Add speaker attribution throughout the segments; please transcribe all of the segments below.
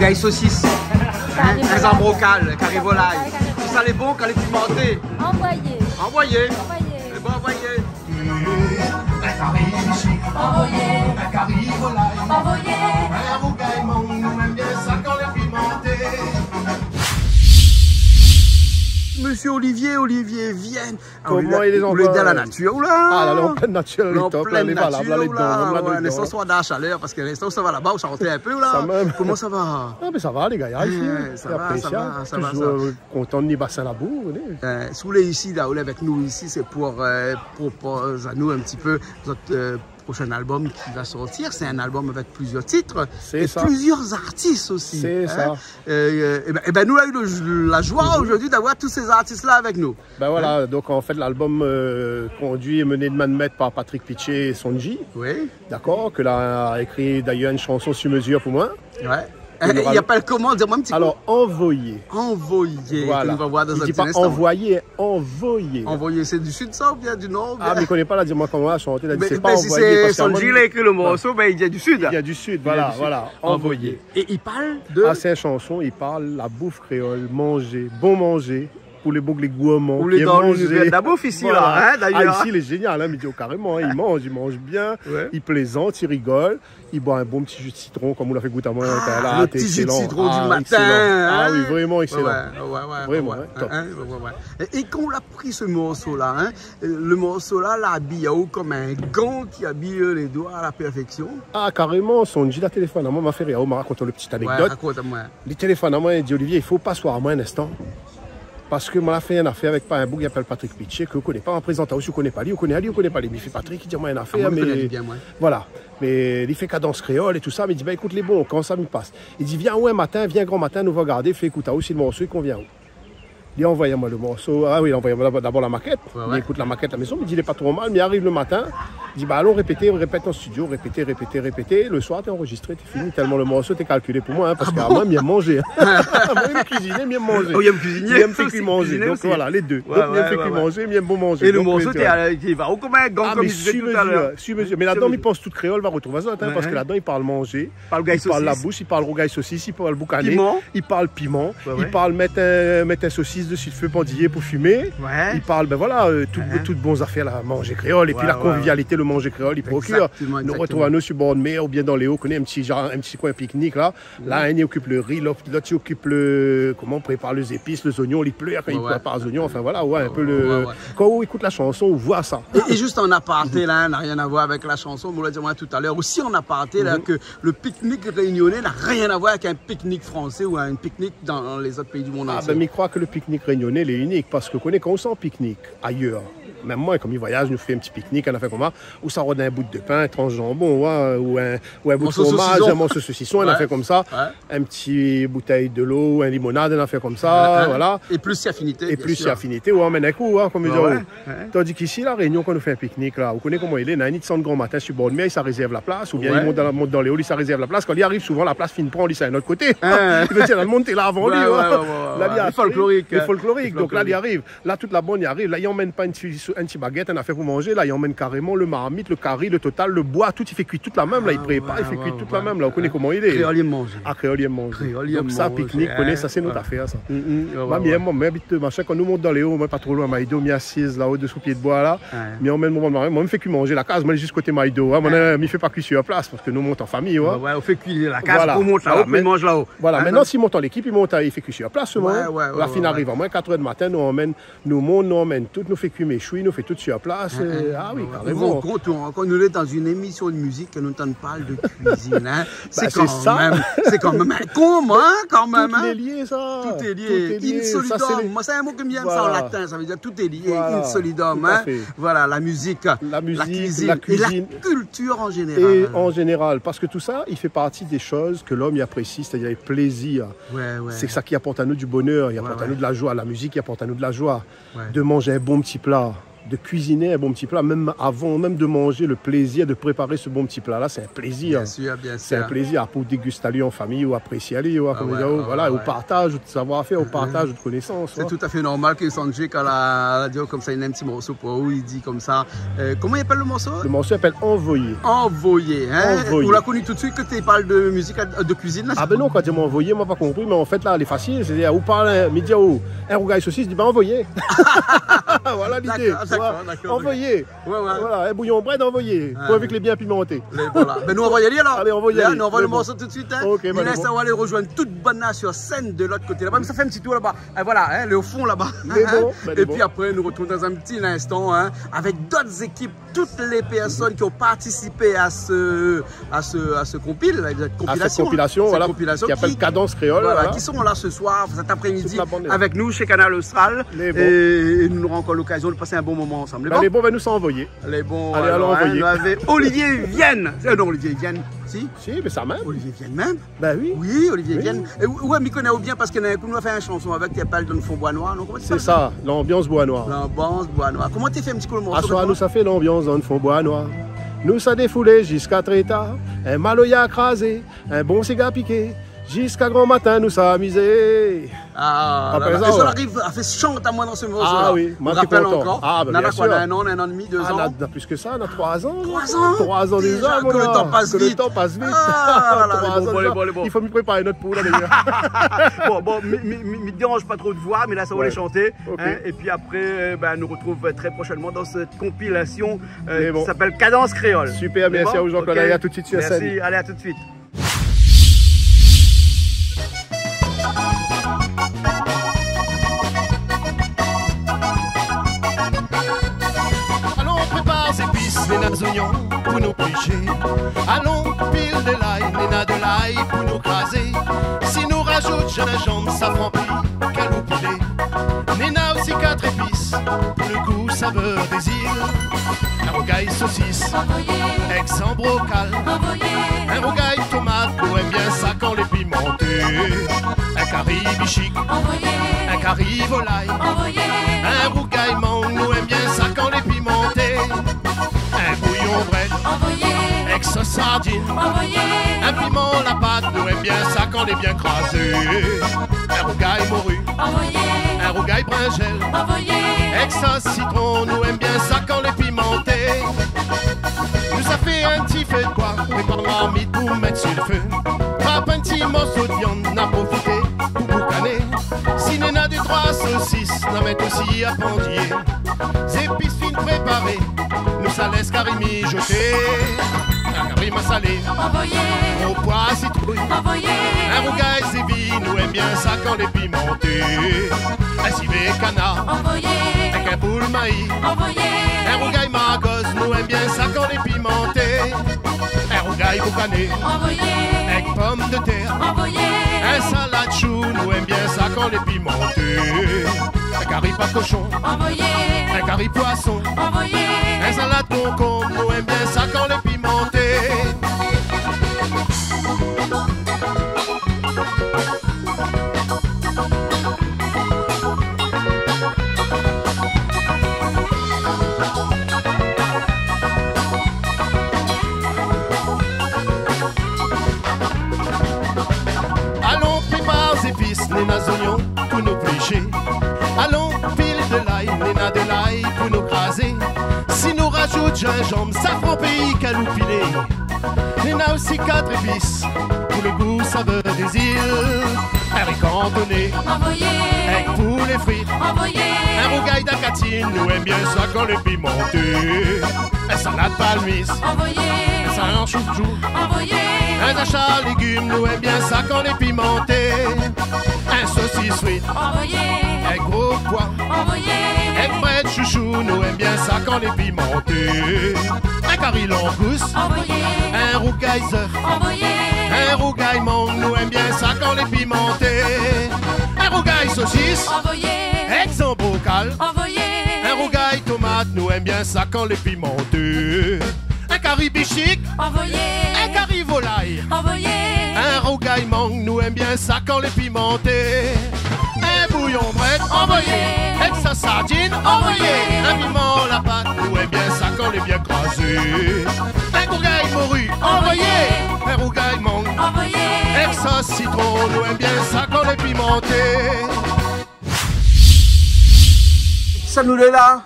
Speaker 1: gaille saucisse, un zambrocal, carré volaille. Tout ça, les bons, quand les pimentés.
Speaker 2: Envoyez.
Speaker 1: Envoyez.
Speaker 2: Envoyez.
Speaker 1: Les bons, envoyez.
Speaker 2: Envoyez. Envoyez.
Speaker 1: Monsieur Olivier, vienne.
Speaker 3: Comment il est en
Speaker 1: dans la nature, ou là?
Speaker 3: Ah, là, en pleine nature,
Speaker 1: En
Speaker 3: elle est top,
Speaker 1: pleine
Speaker 3: elle est valable,
Speaker 1: nature,
Speaker 3: elle est dedans,
Speaker 1: là. L'instant, soit dans la chaleur, parce que l'instant, ça va là-bas, où ça rentre un peu, là.
Speaker 3: Ça même.
Speaker 1: Comment ça va?
Speaker 3: Ah, mais ça va, les gars, ici.
Speaker 1: Ça va.
Speaker 3: Toujours content de bassin la boue, vous voyez.
Speaker 1: Si vous voulez ici, là, avec nous ici, c'est pour proposer à nous un petit peu notre prochain album qui va sortir. C'est un album avec plusieurs titres et
Speaker 3: ça.
Speaker 1: Plusieurs artistes aussi.
Speaker 3: C'est ça.
Speaker 1: Et ben, nous, on a eu la joie aujourd'hui d'avoir tous ces artistes-là avec nous.
Speaker 3: Ben voilà, donc en fait, l'album conduit et mené de main de maître par Patrick Pitché et Sonji.
Speaker 1: Oui.
Speaker 3: D'accord, que là a écrit d'ailleurs une chanson sur mesure pour moi.
Speaker 1: Ouais. Il n'y a pas le comment, dis-moi un petit peu.
Speaker 3: Alors, envoyé.
Speaker 1: Envoyé,
Speaker 3: voilà.
Speaker 1: que nous va voir dans un petit instant.
Speaker 3: Envoyé, envoyé.
Speaker 1: Envoyé, c'est du sud ça ou bien du nord?
Speaker 3: Ah, mais il ne connaît pas là, dis-moi comment on a chanté. C'est pas
Speaker 1: si
Speaker 3: envoyé.
Speaker 1: c'est Sonji qui a écrit le morceau, ben, il y a du sud.
Speaker 3: Il y a du sud, voilà, voilà. Envoyé.
Speaker 1: Et il parle de...
Speaker 3: Ah, c'est une chanson, il parle la bouffe créole, manger, bon manger. Pour les boucles, les gourmands.
Speaker 1: Pour les dans l'univers de la bouffe ici, voilà. Là, hein, d'ailleurs.
Speaker 3: Ah, ici, il est génial, hein, mais carrément, hein, il mange bien,
Speaker 1: ouais.
Speaker 3: Il plaisante, il rigole, il boit un bon petit jus de citron, comme on l'a fait goûter à moi.
Speaker 1: Ah, le petit jus de citron du matin. Hein.
Speaker 3: Ah oui, vraiment excellent.
Speaker 1: Ouais,
Speaker 3: vraiment,
Speaker 1: top. Et quand on a pris ce morceau-là, hein, le morceau-là l'habille comme un gant qui habille les doigts à la perfection.
Speaker 3: Ah, carrément, Sonji, la téléphone à moi, m'a fait rire, on m'a raconté une petite anecdote.
Speaker 1: Ouais, raconte-moi.
Speaker 3: Le téléphone à moi, il dit, Olivier, il faut pas soir à moi un instant. Parce que moi, j'ai fait une affaire avec un bouc qui s'appelle Patrick Pitché, que vous ne connaissez pas, en présentant aussi, vous ne connaissez pas lui, vous connaissez pas lui. Mais il fait Patrick, il dit, moi, une affaire, mais.
Speaker 1: Bien, moi.
Speaker 3: Voilà. Mais il fait cadence créole et tout ça, mais il dit, bah, écoute les bons, quand ça me passe. Il dit, viens un matin, viens grand matin, nous va regarder, fais écouter aussi le morceau, il convient où. Il a envoyé moi le morceau. Ah oui, il a envoyé d'abord la maquette. Ouais. Il écoute la maquette à la maison, mais il dit, il n'est pas trop mal, mais il arrive le matin. Il dit, bah allons répéter, on répète en studio, répéter. Le soir, tu es enregistré, tu es fini. Tellement le morceau, tu es calculé pour moi, hein, parce qu'à moi, il aime manger. Moi, il aime cuisiner, il aime manger.
Speaker 1: Oh, il aime cuisiner.
Speaker 3: Il aime faire cuire manger. Donc voilà, les deux. Donc il aime faire cuire manger, il aime bon manger.
Speaker 1: Et le morceau, il va comme un gant, comme il disait tout à l'heure.
Speaker 3: Mais là-dedans, il pense tout créole, va retrouver ça, parce que là-dedans, il parle manger. Il parle la bouche, il parle rougaille saucisse, il parle boucané. Il parle piment. Il parle mettre un saucisse dessus de feu pendillé pour fumer. Il parle, ben voilà, toutes bonnes affaires là, manger créole. Et puis la convivialité, le manger créole, il procure. Nous retrouvons nous sur bord de mer ou bien dans les hauts, connaît un petit coin pique-nique là. Là, un il occupe le riz, l'autre il occupe comment on prépare les épices, les oignons, il pleure quand il prépare les oignons. Enfin voilà, un peu le. Quand on écoute la chanson, on voit ça.
Speaker 1: Et juste en aparté là, n'a rien à voir avec la chanson, on l'a dit moi tout à l'heure. Aussi en aparté là, que le pique-nique réunionnais n'a rien à voir avec un pique-nique français ou un pique-nique dans les autres pays du monde.
Speaker 3: Ah ben, mais je crois que le pique-nique réunionnais il est unique parce que quand on sent pique-nique ailleurs, même moi, comme il voyage, nous fait un petit pique-nique, on a fait comme ça, où ça rôde un bout de pain, un tranche de jambon, ou un bout de fromage, un morceau de saucisson, on a fait comme ça, un petit bouteille de l'eau, un limonade, on a fait comme ça, voilà.
Speaker 1: Et plus si affinité.
Speaker 3: Et plus si affinité, on emmène un coup, comme ils disent. Tandis qu'ici, la Réunion, quand on fait un pique-nique, là, vous connaissez comment il est, il y a un nid de grand matin sur bord de mer, ça réserve la place, ou bien il monte dans les hauts, ça réserve la place. Quand il arrive, souvent, la place finit prend, on dit ça à notre côté. Il veut dire, la monte est là avant lui. Là, il folklorique. Donc là, il arrive. Là, toute la bonne, il arrive. Là, il emmène pas une petite baguette, on a fait pour manger. Là, il emmène carrément le marmite, le curry, le total, le bois, tout. Il fait cuire toute la même. Là, il prépare, il fait cuire toute la même. Là, vous connaissez comment il est.
Speaker 1: Créolier mange.
Speaker 3: Ah, créolier mange. Donc ça, pique-nique, ça, c'est notre affaire, ça. Moi, j'habite machin. Quand nous monte dans les hauts, moi, pas trop loin, Maïdo, m'y assise là-haut, dessous pied de bois, là. Mais on emmène mon moment, moi, me fait cuire manger la case. Moi, juste côté Maïdo. Moi, il fait pas cuire sur place parce que nous monte en famille.
Speaker 1: Ouais, on fait cuire la case pour monter là-haut, puis mange là-haut.
Speaker 3: Voilà, maintenant, s'il monte en l'équipe, il fait cuire sur place. La fin arrive à moins 4 h du matin, nous emmène tout, nous fait cuire mes chouilles, nous fait tout sur place. Ah oui, carrément.
Speaker 1: Quand nous sommes dans une émission de musique que nous ne parle de cuisine, c'est quand même un con, quand même.
Speaker 3: Tout est lié, ça.
Speaker 1: Tout est lié. Insolidum. Moi, c'est un mot que j'aime ça en latin, ça veut dire tout est lié. Insolidum. Voilà, la musique, la cuisine et la culture en général.
Speaker 3: Et en général, parce que tout ça, il fait partie des choses que l'homme y apprécie, c'est-à-dire le plaisir. C'est ça qui apporte à nous du bonheur, il apporte à nous de la joie. La musique, il apporte à nous de la joie. De manger un bon petit plat. de cuisiner un bon petit plat, même avant même de manger, le plaisir de préparer ce bon petit plat-là, c'est un plaisir.
Speaker 1: Bien sûr, bien sûr.
Speaker 3: C'est un plaisir pour déguster en famille ou apprécier aller, voilà, au partage de savoir-faire, au partage de connaissances.
Speaker 1: C'est tout à fait normal que Sanjay, quand la radio comme ça, il a un petit morceau pour où il dit comme ça. Comment il appelle le morceau?
Speaker 3: Le morceau s'appelle Envoyé.
Speaker 1: Envoyé, hein?
Speaker 3: Envoyé.
Speaker 1: On l'a connu tout de suite que tu parles de musique, de cuisine là?
Speaker 3: Ah ben non, quand tu m'as envoyé, moi pas compris, mais en fait là, elle est facile, c'est-à-dire, vous parlez, me dire, oh, un rougail saucisse, je dis, ben envoyé. Voilà l'idée. Envoyé. Voilà, un bouillon bread envoyé. Pour avec les bien pimentés.
Speaker 1: Voilà. Ben nous on va y aller alors.
Speaker 3: Allez, on va y aller.
Speaker 1: Nous on va le morceau tout de suite. Hein.
Speaker 3: Okay,
Speaker 1: il laisse, on va aller rejoindre toute Bonne sur scène de l'autre côté là-bas. Mais ça fait un petit tour là-bas. Voilà, hein, au fond là-bas. Et puis après, nous retrouvons dans un petit instant hein, avec d'autres équipes, toutes les personnes qui ont participé à ce compilation.
Speaker 3: À cette compilation, voilà, qui appelle Cadence Créole.
Speaker 1: Voilà, qui sont là ce soir, cet après-midi, avec nous chez Canal Austral. Et nous aurons encore l'occasion de passer un bon moment ensemble.
Speaker 3: Les bons, nous sont envoyés.
Speaker 1: Les bons,
Speaker 3: allez, alors envoyer.
Speaker 1: Nous avait Olivier Vienne. Non, Olivier Vienne. Si,
Speaker 3: mais ça même.
Speaker 1: Olivier Vienne même.
Speaker 3: Ben oui.
Speaker 1: Oui, Olivier Vienne. Ouais, m'y connaît bien parce qu'on a fait une chanson avec qui appelle dans le fond Bois Noir.
Speaker 3: C'est ça, l'ambiance Bois Noir.
Speaker 1: L'ambiance Bois Noir. Comment tu fait un petit coup le morceau?
Speaker 3: À soir, nous ça fait l'ambiance dans le fond Bois Noir. Nous ça défoulé jusqu'à très tard. Un maloya crasé, un bon cigare piqué. Jusqu'à grand matin, nous sommes amusés.
Speaker 1: Ah, et ça arrive à faire chante à moi dans ce morceau.
Speaker 3: Ah oui,
Speaker 1: moi je rappelle encore.
Speaker 3: Ah, ben bien sûr.
Speaker 1: Un an et demi, 2 ans.
Speaker 3: On a plus que ça, on a 3 ans.
Speaker 1: 3 ans
Speaker 3: 3 ans déjà,
Speaker 1: que le temps passe vite.
Speaker 3: Le temps passe vite.
Speaker 1: Ah,
Speaker 3: bon. Il faut me préparer notre poule d'ailleurs.
Speaker 1: Bon, me dérange pas trop de voix, mais là ça va les chanter. Okay. Et puis après, nous retrouve très prochainement dans cette compilation qui s'appelle Cadence Créole.
Speaker 3: Super, merci à vous Jean-Claude. Allez, à tout de suite sur scène.
Speaker 1: Merci, allez, à tout de suite.
Speaker 4: Les oignons pour nous pêcher. Allons, pile de l'ail, néna de l'ail pour nous craser. Si nous rajoute gingembre, safran pris, calou pilé. Néna aussi 4 épices, pour le goût saveur des îles. Un rougail saucisse, ex en brocal. Un rougail tomate, nous aime bien ça quand les pimentés. Un curry bichic, un curry volaille. Un rougail mangue, nous aime bien ça quand les pimentés. Un bouillon bread, ex sauce sardine, un piment la pâte, nous aime bien ça quand on est bien crasé. Un rougail morue, un rougail bringel, ex sauce citron, nous aime bien ça quand on est pimenté. Nous a fait un petit feu de bois, prépare marmite pour mettre sur le feu. Frappe un petit morceau de viande, n'a profité pour boucaner. Si néna des 3 saucisses, n'en met aussi à pendier. Épices fines préparées, nous ça laisse carimi jeter. Un carima salé, au pois citrouille, un rougail sévi, nous aime bien ça quand les pimentés. Un civet canard, avec un boule maïs, un rougail magos, nous aime bien ça quand les pimentés. Un rougail boucané, avec pommes de terre, un salade chou, nous aime bien ça quand les pimentés. Un curry pas cochon, un curry poisson, un salade concombre, nous aime bien ça quand les pimentés. Allons, prépare épices, les oignons pour nous plécher. Allons, pile de l'ail, néna de l'ail pour nous craser. Si nous rajoute gingembre, safran pays, calou pilé. Néna aussi 4 épices, pour le goût saveur des îles. Un riz cantonné, avec poulet frites. Un rougail d'acatine, nous aime bien ça quand les pimentés. Un salade palmiste, un salade en chouchou. Un achat légumes, nous aime bien ça quand les pimentés. Un saucisse frite, un gros pois. Un bread chouchou, nous aime bien ça quand les pimentés. Un curry langouste, un rougail zœuf. Un rougail mangue, nous aime bien ça quand les pimentés. Un rougail saucisse, ex en bocal. Un rougail tomate, nous aime bien ça quand les pimentés. Un curry bichic, un curry volaille. Un rougail mangue, nous aime bien ça quand les pimentés. Un bouillon bread, envoyé, ex sa sardine, envoyez. Un piment, la pâte, ou est bien ça quand les bien crasé. Un courgeille morue, envoyez. Un rougaille mangue, envoyez. Ex citron, ou est bien ça quand les pimenté.
Speaker 1: Ça nous est là.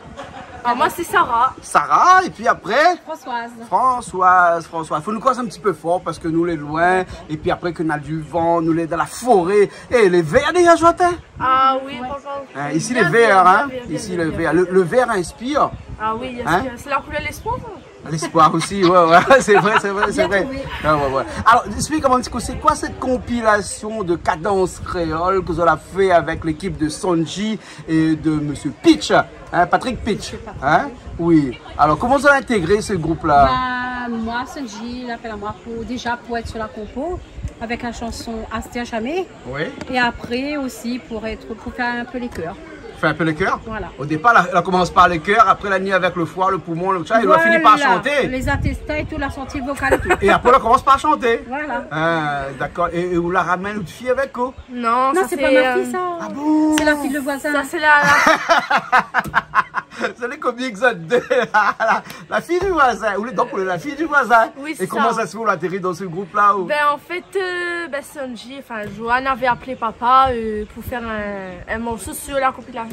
Speaker 5: Ah, moi c'est Sarah.
Speaker 1: Sarah, et puis après
Speaker 5: Françoise.
Speaker 1: Françoise. Faut nous croiser un petit peu fort parce que nous les loin, et puis après que nous avons du vent, nous les dans la forêt. Et les verts déjà chanté.
Speaker 5: Ah oui, franchement.
Speaker 1: Ici les verts, hein. Ici les verts. Le vert inspire.
Speaker 5: Ah oui,
Speaker 1: hein?
Speaker 5: C'est la couleur de l'espoir.
Speaker 1: L'espoir aussi, ouais, c'est vrai. Ouais. Alors, explique-moi un petit peu, c'est quoi cette compilation de cadence créole que vous avez fait avec l'équipe de Sonji et de Monsieur Pitch, hein, Patrick Pitch, hein? Oui. Alors, comment vous avez intégré ce groupe-là?
Speaker 6: Moi, Sonji, il appelle à moi pour être sur la compo avec la chanson Astia Jamais.
Speaker 1: Oui.
Speaker 6: Et après aussi pour faire un peu les chœurs.
Speaker 1: Fait un peu le cœur.
Speaker 6: Voilà.
Speaker 1: Au départ, elle commence par le cœur, après la nuit avec le foie, le poumon, le chat, il doit finir par chanter.
Speaker 6: Les attestats et tout, la sortie vocale et tout.
Speaker 1: Et après, elle commence par chanter.
Speaker 6: Voilà.
Speaker 1: D'accord. Et vous la ramène une fille avec vous?
Speaker 5: Non,
Speaker 6: c'est pas ma fille, ça.
Speaker 1: Ah bon?
Speaker 6: C'est la fille de voisin.
Speaker 5: Ça, c'est la...
Speaker 1: C'est les comiques deux. La fille du voisin. Donc, la fille du voisin.
Speaker 5: Oui, c'est
Speaker 1: et comment ça se fait, on atterrit dans ce groupe-là?
Speaker 5: Ben, en fait, Sonji, enfin, Joanne avait appelé papa pour faire un morceau sur la compilation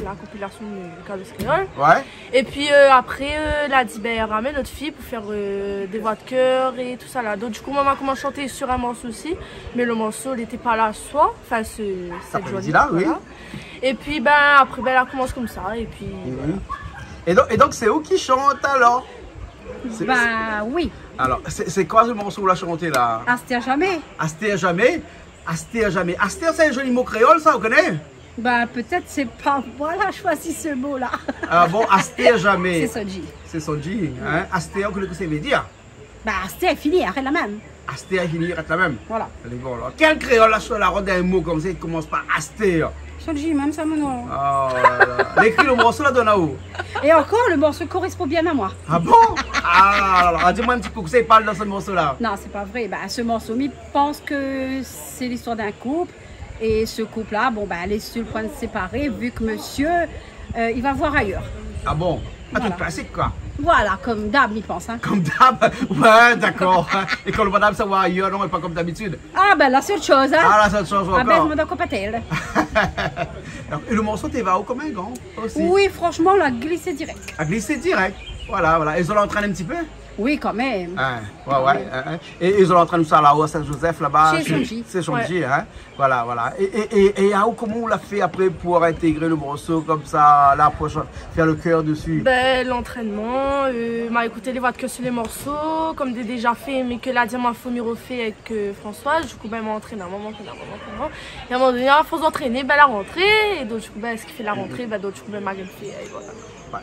Speaker 5: du cadence créole.
Speaker 1: Ouais.
Speaker 5: Et puis après, elle a dit, ben, ramène notre fille pour faire des voix de chœur et tout ça là. Donc, du coup, maman a commencé à chanter sur un morceau aussi. Mais le morceau, il n'était pas là ce soir. Enfin, cette journée-là,
Speaker 1: oui.
Speaker 5: Et puis, ben, après, ben, elle commence comme ça. Et puis.
Speaker 1: Et donc, c'est où qui chante alors?
Speaker 6: Bah oui.
Speaker 1: Alors, c'est quoi ce morceau que vous la chantez là?
Speaker 6: Astia Jamais.
Speaker 1: Astia Jamais. Astia Jamais. Astia, c'est un joli mot créole, ça, vous connaissez?
Speaker 6: Bah peut-être c'est pas moi là choisi ce mot là.
Speaker 1: Ah bon, Astia Jamais.
Speaker 6: C'est Sonji.
Speaker 1: C'est Sonji, hein? Astia, qu'est-ce que ça veut dire?
Speaker 6: Bah Astia est fini, arrête la même.
Speaker 1: Astia est fini, arrête la même.
Speaker 6: Voilà.
Speaker 1: Allez, bon, alors. Quel créole là, sur la ronde d'un mot comme ça, il commence par Astia?
Speaker 6: Sonji, même ça mon nom.
Speaker 1: Oh là là. L'écrit le morceau là donne à où?
Speaker 6: Et encore, le morceau correspond bien à moi.
Speaker 1: Ah bon? Ah, alors dis-moi un petit peu que ça parle dans ce morceau là.
Speaker 6: Non, c'est pas vrai. Bah, ce morceau, il pense que c'est l'histoire d'un couple. Et ce couple-là, bon, bah, elle est sur le point de se séparer vu que monsieur, il va voir ailleurs.
Speaker 1: Ah bon? Ah,
Speaker 6: Voilà.
Speaker 1: tout classique quoi.
Speaker 6: Voilà, comme d'hab, il pense. Hein.
Speaker 1: Comme d'hab? Ouais, d'accord. Et quand le madame ça va ailleurs, non, mais pas comme d'habitude.
Speaker 6: Ah, ben là, c'est autre chose. Hein.
Speaker 1: Ah là, ça change
Speaker 6: Ah, ben, je
Speaker 1: encore.
Speaker 6: me donne compatelle.
Speaker 1: Et le morceau, t'es va où comme un gant aussi?
Speaker 6: Oui, franchement, la glissé direct.
Speaker 1: À glisser direct. Voilà. Et ils ont l'entraîné un petit peu?
Speaker 6: Oui, quand même.
Speaker 1: Ouais. Et ils ont l'entraîné ça là-haut à Saint-Joseph, là-bas.
Speaker 6: Chez Sonji.
Speaker 1: C'est Sonji, hein. Voilà. Et comment on l'a fait après pour intégrer le morceau comme ça, là, pour faire le cœur dessus?
Speaker 5: Ben, l'entraînement, m'a écouté les voix de chœur sur les morceaux, comme des déjà fait, mais que la diamant faut mieux refait avec Françoise. Du coup, ben, m'a entraîné un moment. Et à un moment donné, à force d'entraîner, ben, la rentrée. Et donc, du coup, ben, ce qui fait la rentrée, ben, d'autres, du coup, ben, m'a fait, et voilà.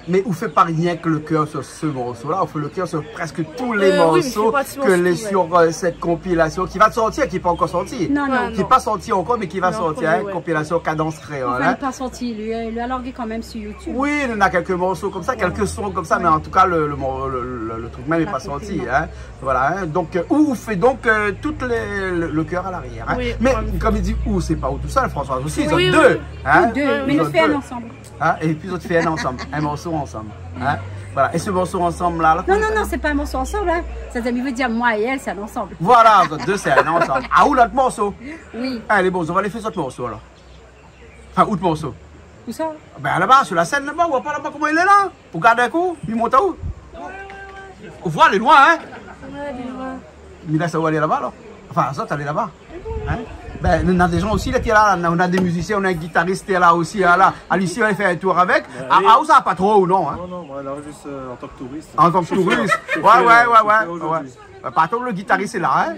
Speaker 1: Mais on fait pas rien que le cœur sur ce morceau-là, on fait le cœur sur presque tous les morceaux que les sur cette compilation qui va sortir, qui n'est pas encore sortie.
Speaker 6: Non.
Speaker 1: Qui n'est pas sorti encore, mais qui va sortir, hein, compilation cadence créole.
Speaker 6: Enfin, il n'est pas sorti, lui a largué quand même sur YouTube.
Speaker 1: Oui, il y en a quelques morceaux comme ça, quelques sons comme ça, mais en tout cas, le truc même n'est pas sorti. Hein. Voilà, hein. Donc, où on fait donc tout le cœur à l'arrière. Hein.
Speaker 5: Oui,
Speaker 1: mais comme il dit, où, c'est pas où tout seul, Françoise aussi, ils ont
Speaker 5: oui,
Speaker 1: deux. Hein.
Speaker 6: Mais ils fait un ensemble.
Speaker 1: Hein. Et puis ils ont fait un ensemble, un morceau ensemble. Hein. Voilà, et ce morceau ensemble là.
Speaker 6: Non, c'est pas un morceau ensemble. Hein. Ça veut dire moi et elle, c'est un ensemble.
Speaker 1: Voilà, vous êtes deux, c'est un ensemble. Ah, où l'autre morceau?
Speaker 6: Oui.
Speaker 1: Allez, bon, on va aller faire cet morceau alors. Enfin, où le morceau?
Speaker 6: Où ça?
Speaker 1: Ben là-bas, sur la scène là-bas, on voit pas là-bas comment il est là. Vous regardez un coup, il monte à où? On voit, elle est loin, hein?
Speaker 5: Ouais, elle est loin.
Speaker 1: Mais là, ça va aller là-bas, là. Enfin, ça, t'allais là-bas. Hein? Ben, on a des gens aussi là qui est là, on a des musiciens, on a un guitariste qui est là aussi. Là. Alicia, elle fait un tour avec. Ah, où ça, pas trop ou non? Hein?
Speaker 3: Non, moi, là, juste en tant que touriste.
Speaker 1: En tant que touriste? Ouais. Par contre, le guitariste est là, hein?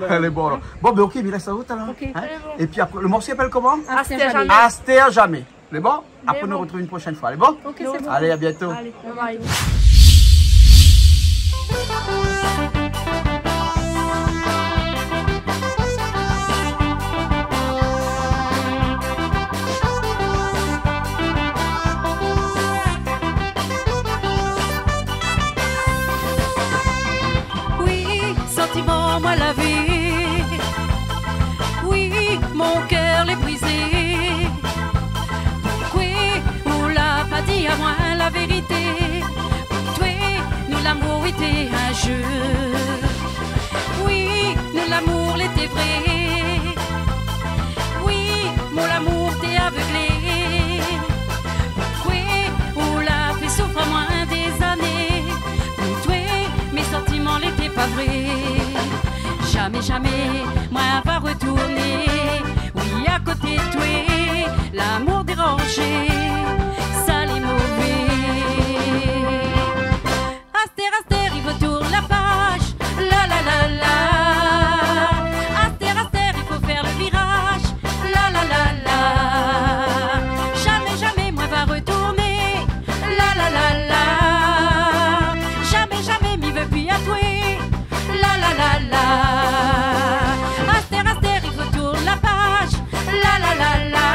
Speaker 1: Elle est bonne. Bon, ben ok, mais là, ça va, alors.
Speaker 6: Okay.
Speaker 1: Hein? Et puis après, le morceau s'appelle comment?
Speaker 5: Astia Jamais.
Speaker 1: Astia Jamais. C'est bon? Après, on nous retrouve une prochaine fois. Elle est bon?
Speaker 6: Ok, c'est bon.
Speaker 1: Allez, à bientôt.
Speaker 5: Allez, bye.
Speaker 7: Moi la vie, oui, mon cœur l'est brisé. Pourquoi on l'a était un jeu. Oui, nous l'amour l'était vrai. Oui, mon amour t'est aveuglé. Oui, on l'a fait souffrir moins des années. Pour toi, mes sentiments l'étaient pas vrais. Jamais, jamais, moi va retourner. Oui, à côté de toi, l'amour dérangé, ça les mauvais. Aster, aster, il faut tourner la page. La la la la. Aster, aster, il faut faire le virage. La la la la. Jamais, jamais, moi va retourner. La la la la. Jamais, jamais, m'y veut plus à toi. La la la la. Aster, aster, il faut tourner la page. La la la la.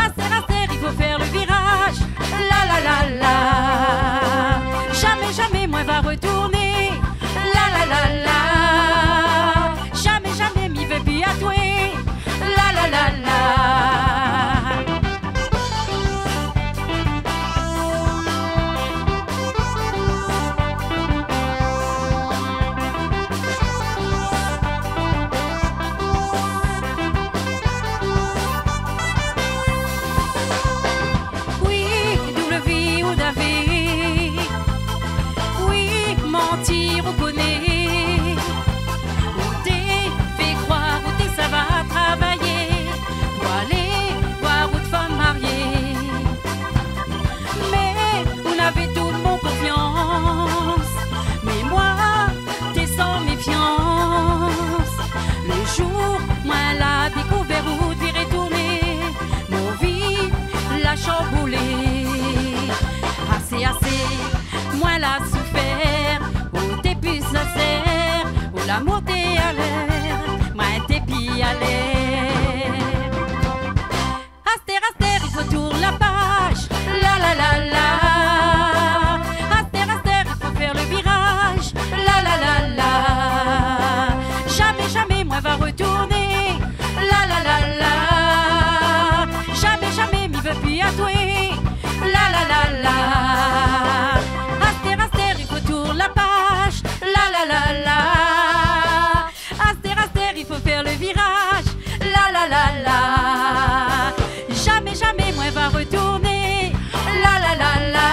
Speaker 7: Aster, aster, il faut faire le virage. La la la la. Jamais, jamais, moi va retourner. La la la la. Jamais, jamais, m'y veut plus à toi. La la la la. Oui, double vie ou d'avis. Oui, mentir ou connaît. Ou t'es fait croire, ou t'es ça va travailler. Pour aller voir autre femme mariée. Mais on avait tout mon confiance. Mais moi, t'es sans méfiance. Le jour, moi la découvert où t'y retourner. Mon vie l'a chamboulé. Assez, assez, moi l'a souffert. Où t'es plus sincère, où l'amour t'es à l'air, moi t'es pis à l'air. Aster, aster, il faut tourner la page. La la la la. Aster, aster, il faut faire le virage. La la la la. Jamais, jamais, moi va retourner. La la la la. Jamais, jamais, m'y veut plus à toi. La la la la. Aster, aster, il faut tourner la page. La la la la. Aster, aster, il faut faire le virage. La la la la. Jamais, jamais, moi va retourner. La la la la.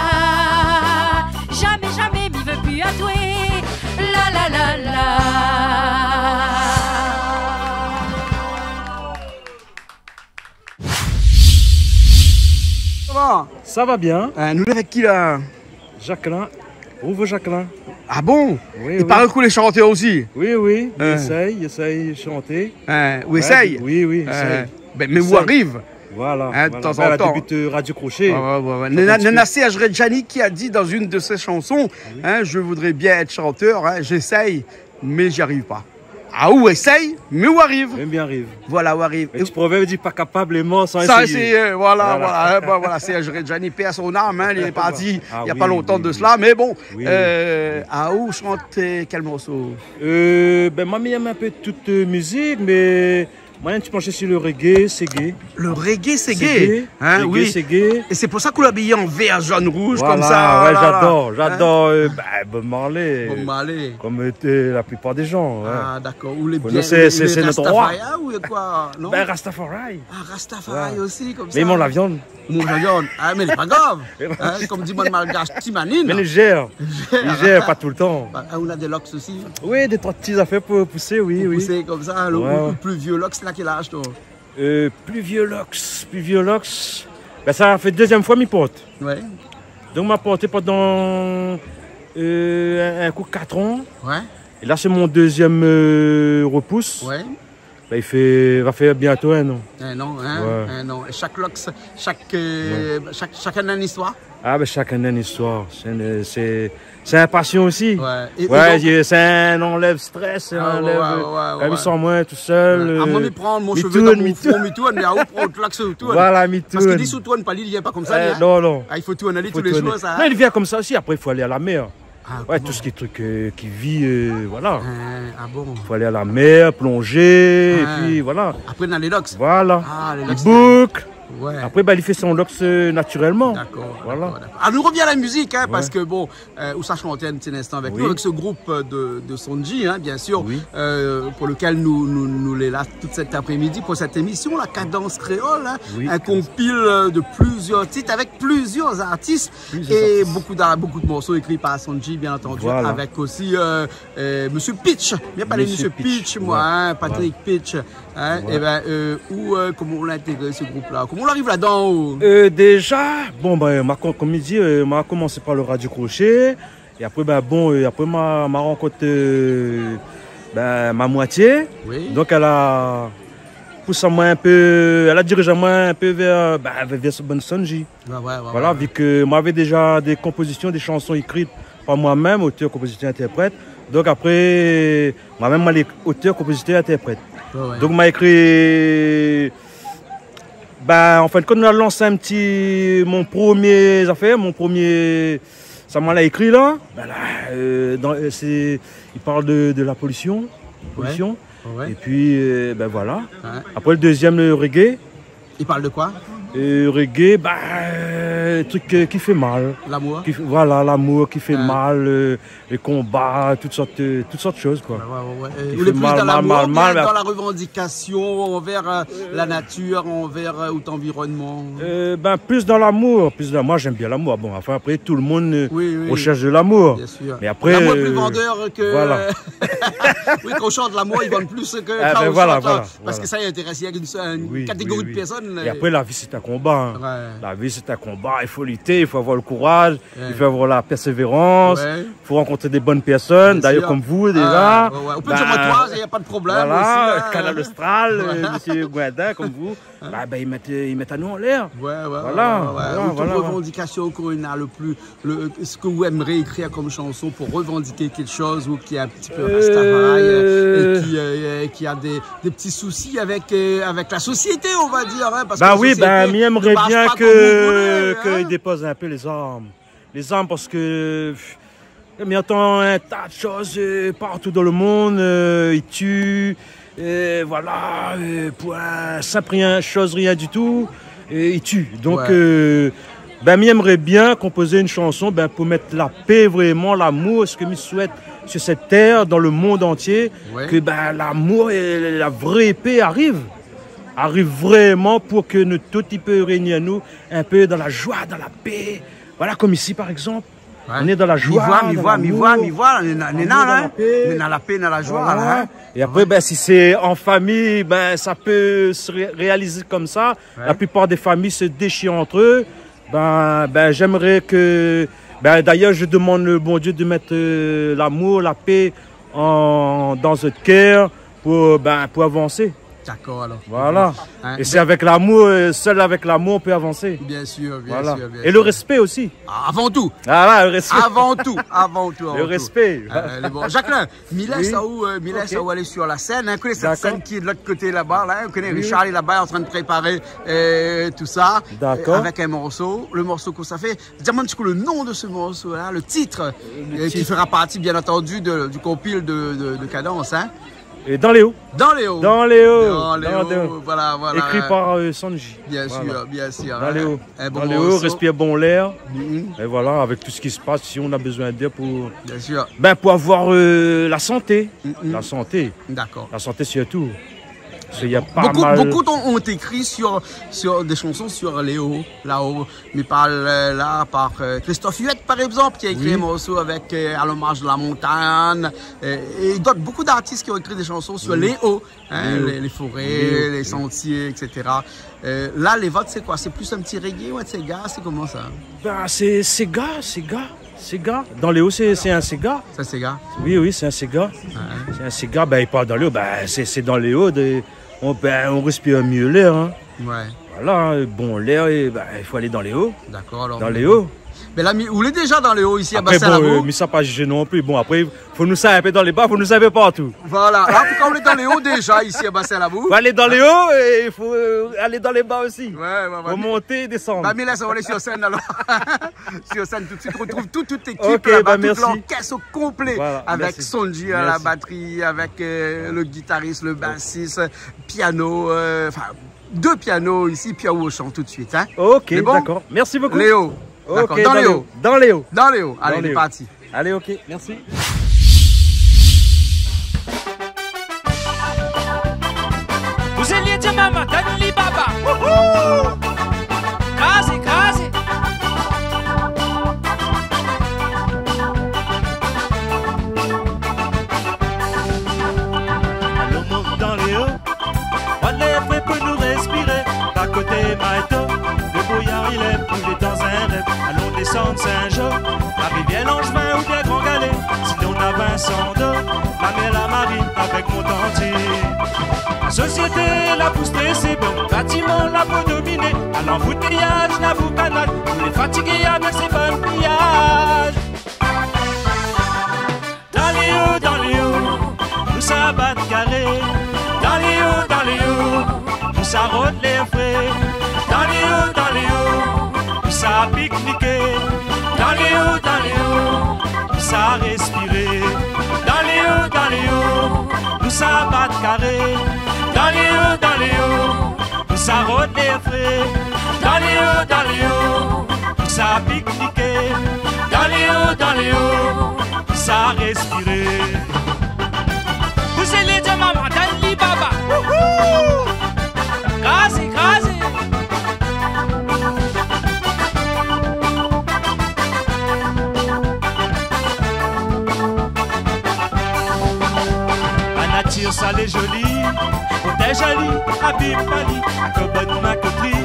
Speaker 7: Jamais, jamais, m'y veut plus à toi. La la la la.
Speaker 1: Ça va?
Speaker 8: Ça va bien.
Speaker 1: Nous avec qui là?
Speaker 8: Jacqueline. Ouvre Jacqueline.
Speaker 1: Ah bon?
Speaker 8: Oui,
Speaker 1: Il
Speaker 8: oui.
Speaker 1: paraît que les chanteurs aussi.
Speaker 8: Oui, oui. Il essaye de chanter.
Speaker 1: Ou essaye?
Speaker 8: Oui, oui, essaye.
Speaker 1: Mais où arrive?
Speaker 8: Voilà.
Speaker 1: Hein, de
Speaker 8: voilà.
Speaker 1: temps
Speaker 8: Elle
Speaker 1: en
Speaker 8: a
Speaker 1: temps.
Speaker 8: débuté Radio Crochet.
Speaker 1: Nana Serge-Redjani qui a dit dans une de ses chansons, hein, je voudrais bien être chanteur, hein, j'essaye, mais j'y arrive pas. Ah, où essaye, mais où arrive?
Speaker 8: Même bien arrive.
Speaker 1: Voilà, où arrive.
Speaker 8: Le petit proverbe dit pas capable et mort sans
Speaker 1: Ça,
Speaker 8: essayer.
Speaker 1: c'est, voilà, Serge Redjani perd son âme, hein, il est parti il n'y a pas longtemps de cela, mais bon,
Speaker 8: Oui,
Speaker 1: à où chante quel morceau?
Speaker 8: Moi, j'aime un peu toute musique, mais moi, tu penches sur le reggae, c'est gay.
Speaker 1: Le reggae, c'est gay. Hein,
Speaker 8: reggae,
Speaker 1: oui.
Speaker 8: c'est gay.
Speaker 1: Et c'est pour ça qu'on l'a habillé en vert, jaune, rouge,
Speaker 8: Voilà,
Speaker 1: comme ça.
Speaker 8: ouais,
Speaker 1: voilà.
Speaker 8: j'adore Bob Marley.
Speaker 1: Bob Marley.
Speaker 8: Comme la plupart des gens. Ouais.
Speaker 1: Ah, d'accord. Ou les
Speaker 8: Ouais,
Speaker 1: bien.
Speaker 8: c'est notre roi.
Speaker 1: Ou quoi? Non?
Speaker 8: Rastafari.
Speaker 1: Ah, Rastafari aussi, comme ça.
Speaker 8: Mais ils mangent la viande.
Speaker 1: Ils mangent la viande. Ah, mais c'est pas grave. Hein, comme dit mon malgache, Timanine.
Speaker 8: Mais ils gèrent. Ils gèrent pas tout le temps.
Speaker 1: Ah, on a des locks aussi.
Speaker 8: Oui, des trois petites affaires pour pousser, oui.
Speaker 1: Pour pousser comme ça. Le
Speaker 8: Ouais.
Speaker 1: plus vieux locks, c'est là quel âge, toi?
Speaker 8: Plus vieux locks. Ben, ça fait deuxième fois, mes porte.
Speaker 1: Ouais.
Speaker 8: Donc, m'a porté pendant un coup 4 ans.
Speaker 1: Ouais.
Speaker 8: Et là, c'est mon deuxième repousse.
Speaker 1: Ouais.
Speaker 8: Ben, il va faire bientôt un an.
Speaker 1: Un an, hein?
Speaker 8: Ouais.
Speaker 1: Un an. Et chaque locks, chaque année une histoire?
Speaker 8: Ah, ben, chacun a une histoire. C'est un passion aussi.
Speaker 1: Ouais. Et
Speaker 8: Ouais,
Speaker 1: donc,
Speaker 8: ça enlève stress, ça enlève. Quand il sent moins tout seul.
Speaker 1: à moi, me prendre mon
Speaker 8: me
Speaker 1: cheveu
Speaker 8: tourne,
Speaker 1: dans mon
Speaker 8: me
Speaker 1: front, me tourne, mais à où prendre le lac sur tourne?
Speaker 8: Voilà, me
Speaker 1: Parce qu'il
Speaker 8: tourne.
Speaker 1: dit sous tourne, pas lui, il vient pas comme ça. lui, hein.
Speaker 8: Non.
Speaker 1: Ah, il faut tourner
Speaker 8: Faut
Speaker 1: tous les
Speaker 8: tourner.
Speaker 1: jours, ça.
Speaker 8: Non, il vient comme ça aussi. Après, il faut aller à la mer.
Speaker 1: Ah,
Speaker 8: Ouais,
Speaker 1: comment?
Speaker 8: tout ce qui est truc qui vit, voilà.
Speaker 1: Ah bon.
Speaker 8: Il faut aller à la mer, plonger,
Speaker 1: Ah.
Speaker 8: et puis voilà.
Speaker 1: Après, dans les locks.
Speaker 8: Voilà.
Speaker 1: Ah, les
Speaker 8: Les
Speaker 1: locks.
Speaker 8: boucles,
Speaker 1: Ouais.
Speaker 8: Après, bah, il fait son lox naturellement.
Speaker 1: D'accord.
Speaker 8: Voilà.
Speaker 1: Alors, nous revient à la musique, hein, parce que bon, Oussa chantait un petit instant avec nous, avec ce groupe de Sonji, hein, bien sûr, pour lequel nous les là toute cet après-midi pour cette émission, la Cadence Créole, hein, un compile de plusieurs titres avec plusieurs artistes et beaucoup de morceaux écrits par Sonji, bien entendu, avec aussi Monsieur Pitch, bien parlé de Monsieur Pitch, moi, hein, Patrick Pitch, hein, et ben, comment on l'a intégré ce groupe-là, comment on arrive là-dedans?
Speaker 8: Déjà, bon, ben, comme il dit, m'a commencé par le Radio Crochet. Et après, ben, bon, après m'a rencontré ben, ma moitié. Donc, elle a poussé moi un peu, elle a dirigé moi un peu vers ce bon Sonji. Voilà, vu que moi j'avais déjà des compositions, des chansons écrites par moi-même, auteur, compositeur, interprète. Donc, après, moi-même, moi, auteur, compositeur, interprète. Donc, m'a écrit. Ben, en fait, quand on a lancé un petit, mon premier affaire, ça m'a l'a écrit là, ben là il parle de la pollution, et puis, ben voilà. Après le deuxième, le reggae.
Speaker 1: Il parle de quoi?
Speaker 8: Reggae, bah, truc qui fait mal.
Speaker 1: L'amour.
Speaker 8: Voilà, l'amour qui fait mal, les combats, toutes sortes de choses, quoi.
Speaker 1: Vous êtes plus dans l'amour, dans la revendication envers la nature, envers l'environnement?
Speaker 8: Ben, plus dans l'amour. Moi, j'aime bien l'amour. Bon, enfin, après, tout le monde recherche de l'amour.
Speaker 1: Bien sûr.
Speaker 8: Mais après,
Speaker 1: l'amour est plus vendeur que...
Speaker 8: Voilà.
Speaker 1: Oui, quand on chante l'amour, ils vendent plus que
Speaker 8: quand on chante,
Speaker 1: parce que ça intéresse une catégorie de personnes.
Speaker 8: Et après, la vie, c'est un combat. Hein. La vie, c'est un combat. Il faut lutter, il faut avoir le courage, il faut avoir la persévérance, il faut rencontrer des bonnes personnes, d'ailleurs comme vous déjà.
Speaker 1: On peut dire moi, il n'y a pas de problème.
Speaker 8: Voilà, aussi, Canal Austral, monsieur Guadin, comme vous, ils mettent à nous en l'air.
Speaker 1: Toute revendication qu'on a ce que vous aimeriez écrire comme chanson pour revendiquer quelque chose ou qui est un petit peu et qui a des petits soucis avec la société, on va dire. Hein, parce que
Speaker 8: j'aimerais bien qu'ils déposent un peu les armes. Les armes parce que il entend un tas de choses partout dans le monde, ils tuent, voilà, pour un simple rien du tout, ils tuent. Donc, j'aimerais bien composer une chanson pour mettre la paix, vraiment, l'amour, ce que je souhaite sur cette terre, dans le monde entier, que l'amour et la vraie paix arrive vraiment pour que nous tout peut régner nous un peu dans la joie, dans la paix. Voilà, comme ici par exemple. On est dans la joie,
Speaker 1: on est dans la paix, dans la joie.
Speaker 8: Voilà. Hein. Et après, si c'est en famille, ça peut se réaliser comme ça. La plupart des familles se déchirent entre eux. J'aimerais que... d'ailleurs, je demande le bon Dieu de mettre l'amour, la paix dans notre cœur pour avancer.
Speaker 1: D'accord, alors.
Speaker 8: Voilà. Hein, et c'est avec l'amour, seul avec l'amour, on peut avancer.
Speaker 1: Bien sûr, bien sûr.
Speaker 8: Et le respect aussi.
Speaker 1: Avant tout.
Speaker 8: Ah, le respect.
Speaker 1: Avant tout.
Speaker 8: Le respect.
Speaker 1: Bon. Jacqueline, Miles, où aller sur la scène. Vous connaissez cette scène qui est de l'autre côté là-bas. Là, vous connaissez Richard est là-bas en train de préparer tout ça.
Speaker 8: D'accord.
Speaker 1: Avec un morceau. Le morceau que ça fait. Dis-moi un petit coup le nom de ce morceau-là, le titre, qui fera partie, bien entendu, du compile de Cadence. Hein.
Speaker 8: Et dans les hauts.
Speaker 1: Dans les hauts. Voilà.
Speaker 8: Écrit par Sonji.
Speaker 1: Bien sûr.
Speaker 8: Dans les hauts. Dans les hauts, respire bon l'air. Et voilà, avec tout ce qui se passe, si on a besoin d'air pour...
Speaker 1: Bien sûr.
Speaker 8: Pour avoir la santé. La santé.
Speaker 1: D'accord.
Speaker 8: La santé surtout. Il y a
Speaker 1: beaucoup ont écrit sur des chansons sur Léo, là-haut, mais par Christophe Huette, par exemple, qui a écrit un morceau avec à l'hommage de la montagne, et beaucoup d'artistes qui ont écrit des chansons sur Léo, hein, les forêts, les sentiers, etc. Là, les votes, c'est quoi? C'est plus un petit reggae ou un Sega? C'est comment ça?
Speaker 8: C'est Sega. Dans les hauts, c'est un Sega.
Speaker 1: C'est un Sega?
Speaker 8: Oui, c'est un Sega. C'est un Sega, il part dans les hauts, c'est dans les hauts, on respire mieux l'air. Hein. Voilà, bon l'air, il faut aller dans les hauts.
Speaker 1: D'accord, alors.
Speaker 8: Dans les hauts.
Speaker 1: Mais là, vous êtes déjà dans le haut ici
Speaker 8: après,
Speaker 1: à Bassin-Lavaux.
Speaker 8: Mais ça pas juger non plus. Bon, après, il faut nous savoir un peu dans les bas, il faut nous savoir partout.
Speaker 1: Voilà. En tout cas, on est dans les hauts déjà ici à Bassin-Lavaux.
Speaker 8: Il faut aller dans les hauts et il faut aller dans les bas aussi.
Speaker 1: Ouais.
Speaker 8: Faut monter et descendre.
Speaker 1: Bah, mais là, on va aller sur scène alors. Sur scène tout de suite. On retrouve toute l'équipe
Speaker 8: okay,
Speaker 1: là-bas,
Speaker 8: bah,
Speaker 1: tout l'orchestre au complet.
Speaker 8: Voilà,
Speaker 1: avec
Speaker 8: merci.
Speaker 1: Sonji à la batterie, avec le guitariste, le bassiste, piano, enfin, 2 pianos ici, puis au chant tout de suite. Hein.
Speaker 8: Ok,
Speaker 1: bon
Speaker 8: d'accord. Merci beaucoup.
Speaker 1: Léo. D'accord,
Speaker 8: Okay,
Speaker 1: dans les hauts.
Speaker 8: Dans les hauts.
Speaker 1: Dans les hauts. Allez, on est parti.
Speaker 8: Allez, ok, merci.
Speaker 9: Vous allez dire maman, Dani Baba. Crasé, crasé.
Speaker 10: Allons, monte dans les hauts. On est prêt pour nous respirer. D'à côté, Maïto. Le brouillard, il est brûlé dans un rêve. Allons descendre Saint-Jean. La rivière Langevin ou des grands galets. Si l'on a Vincent d'eau, la mer, la marine avec mon dentier. La société, la pousse stressée, bon bâtiment, la peau dominée. À l'embouteillage, la boue canal. On est fatigué avec ces bonnes pillages. Dans les hauts, nous ça bat carré. Dans les hauts, nous ça rôde les frais. Dans les hauts, nous ça pique-niqué. Dans les hauts, nous ça respirer. Dans les hauts, nous ça bat carré. Dans les hauts, nous ça rôde les frais. Dans les hauts, nous ça pique-niqué. Dans les hauts, nous ça respirer.
Speaker 9: Vous allez dire maman, Dani Baba. Crasé, crasé.
Speaker 10: La nature, ça l'est jolie. Protège Ali, Habib Mali, Akobon Makotri.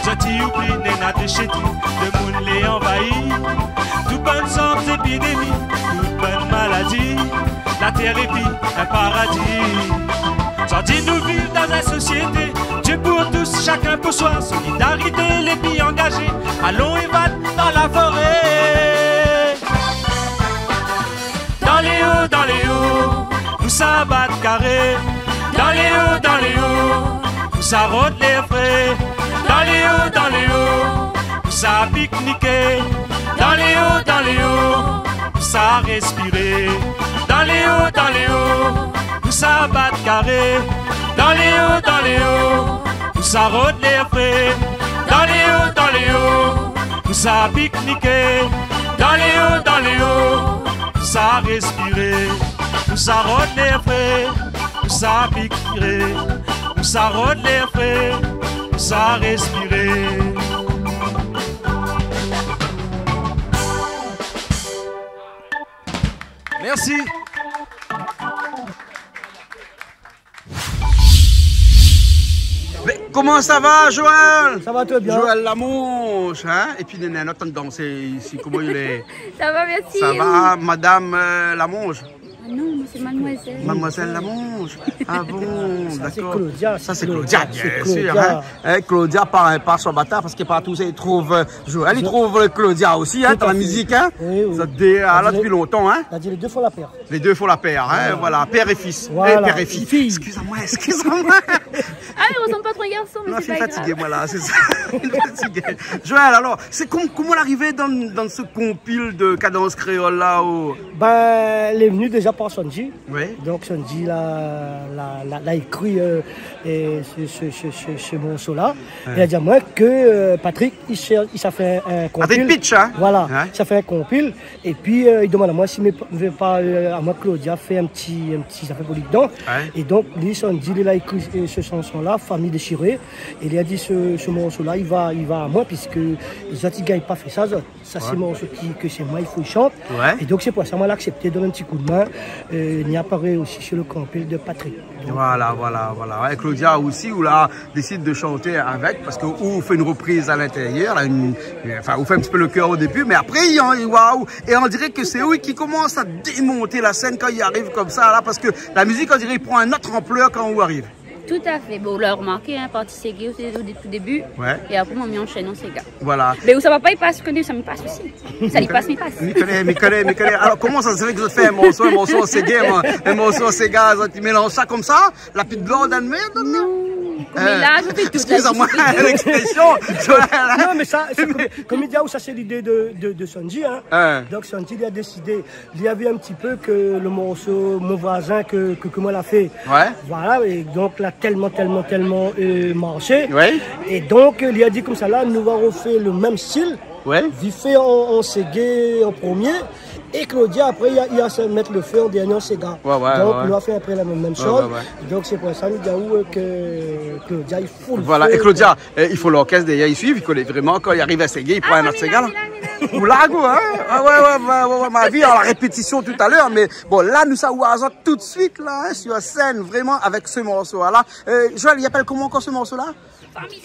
Speaker 10: Jati oublie, Nena de Chéti, le monde les envahit. Toutes bonnes sortes d'épidémies, toutes bonnes maladies. La terre est vie, un paradis. Sortis nous vivre dans une société. Dieu pour tous, chacun pour soi. Solidarité, les filles engagées. Allons évade dans la forêt. Dans les hauts, nous ça bat carré. Dans les hauts, nous ça rôde les frais. Dans les hauts, nous ça pique-niqué. Dans les hauts, nous ça respirer. Dans les hauts, nous ça bat carré. Dans les hauts, nous ça rôde les frais. Dans les hauts, nous ça pique-niqué. Dans les hauts, nous ça respirer. Nous ça rôde les frais. Nous ça piquer. Nous ça rôde les frais. Nous ça respirer.
Speaker 1: Merci. Mais comment ça va, Joël?
Speaker 11: Ça va très bien.
Speaker 1: Joël Lamonche, hein? Et puis, il y a notre danser ici. Comment il est?
Speaker 2: Ça va, merci.
Speaker 1: Ça va, Madame Lamonche?
Speaker 2: Non, c'est mademoiselle.
Speaker 1: Mademoiselle Lamonche. Ah bon, d'accord.
Speaker 11: Ça,
Speaker 1: c'est Claudia, bien sûr. Hein? Claudia par son bâtard, parce que partout, il trouve Joël, il trouve Claudia aussi, hein, dans la musique. Hein?
Speaker 11: Oui.
Speaker 1: Ça là depuis longtemps. Hein?
Speaker 11: Les deux font la paire.
Speaker 1: Les deux font la paire, hein? Voilà, père et fils.
Speaker 11: Voilà.
Speaker 1: Père et fille. Excusez-moi.
Speaker 2: Ah, mais on ressemble pas trop garçon, mais c'est pas grave.
Speaker 1: Fatigué, voilà, c'est ça. Joël, alors, c'est comment l'arrivée dans ce compile de cadence créole là au...
Speaker 11: Ben, elle est venue déjà par Sonji.
Speaker 1: Oui.
Speaker 11: Donc Sonji l'a écrit ce morceau-là. Ouais. Il a dit à moi que Patrick, il s'est fait un compile.
Speaker 1: Avec Pitch, hein?
Speaker 11: Voilà, ouais. Il s'est fait un compile. Et puis, il demande à moi s'il ne veut pas, à moi, Claudia, faire un petit affaire pour lui dedans. Ouais. Et donc, lui, Sonji, il a écrit ce chanson-là, Famille déchirée. Et il a dit ce morceau-là, il va à moi, puisque les autres, ils n'ont pas fait ça. Ça, c'est mon morceau que c'est moi, il faut qu'il chante. Ouais. Et donc, c'est pour ça, moi, l'accepté, donne un petit coup de main. Il apparaît aussi sur le compil de Patrick. Donc,
Speaker 1: voilà. Ouais, Claudia aussi, où là, décide de chanter avec, parce que ou fait une reprise à l'intérieur, enfin, ou fait un petit peu le chœur au début, mais après, waouh, et on dirait que c'est eux qui commence à démonter la scène quand il arrive comme ça, là, parce que la musique, on dirait, il prend un autre ampleur quand on arrive.
Speaker 6: Tout à fait. Bon, on l'a remarqué, hein, partie Ségué au tout début.
Speaker 1: Ouais.
Speaker 6: Et après, on m'y enchaîne en Séga.
Speaker 1: Voilà.
Speaker 6: Mais où ça va pas, il passe, ça me passe aussi. Ça lui passe, il passe.
Speaker 1: Mais connaît. Alors, comment ça se fait que vous faites un morceau en Ségué, un morceau en Séga, tu mélanges ça comme ça? La petite blanc dans le merde?
Speaker 6: Non. Mais là, je fais tout.
Speaker 1: Excusez-moi, l'expression.
Speaker 11: Non, mais ça, comme il dit, ça c'est l'idée de Sanji. Hein. Donc Sanji il a décidé, il y avait un petit peu que le morceau, mon voisin, que moi l'a fait.
Speaker 1: Ouais.
Speaker 11: Voilà, et donc là, tellement marché.
Speaker 1: Ouais.
Speaker 11: Et donc, il a dit comme ça, là, nous allons refaire le même style.
Speaker 1: Ouais.
Speaker 11: Il fait en Ségué en premier. Et Claudia, après, il a se mettre le feu en dernier en Séga. Donc, il a fait après la même chose. Donc, c'est pour ça que Claudia, il faut le
Speaker 1: Voilà, et Claudia, il faut l'orchestre derrière, il suit, il connaît vraiment, quand il arrive à Ségué, il prend un autre Séga. Ou Lago, hein? Ouais, ma vie, en la répétition tout à l'heure, mais bon, là, nous ça oiseau tout de suite, là, hein, sur scène, vraiment, avec ce morceau-là. Joël, il appelle comment encore ce morceau-là?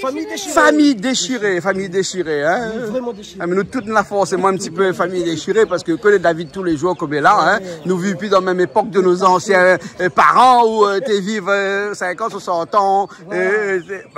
Speaker 1: Famille déchirée, hein.
Speaker 11: Vraiment déchirée.
Speaker 1: Mais nous, toute la force, c'est moi un petit peu famille déchirée, parce que connaît David tous les jours comme est là, hein. Nous vivons plus dans la même époque de nos anciens parents, où tu vives 50, 60 ans.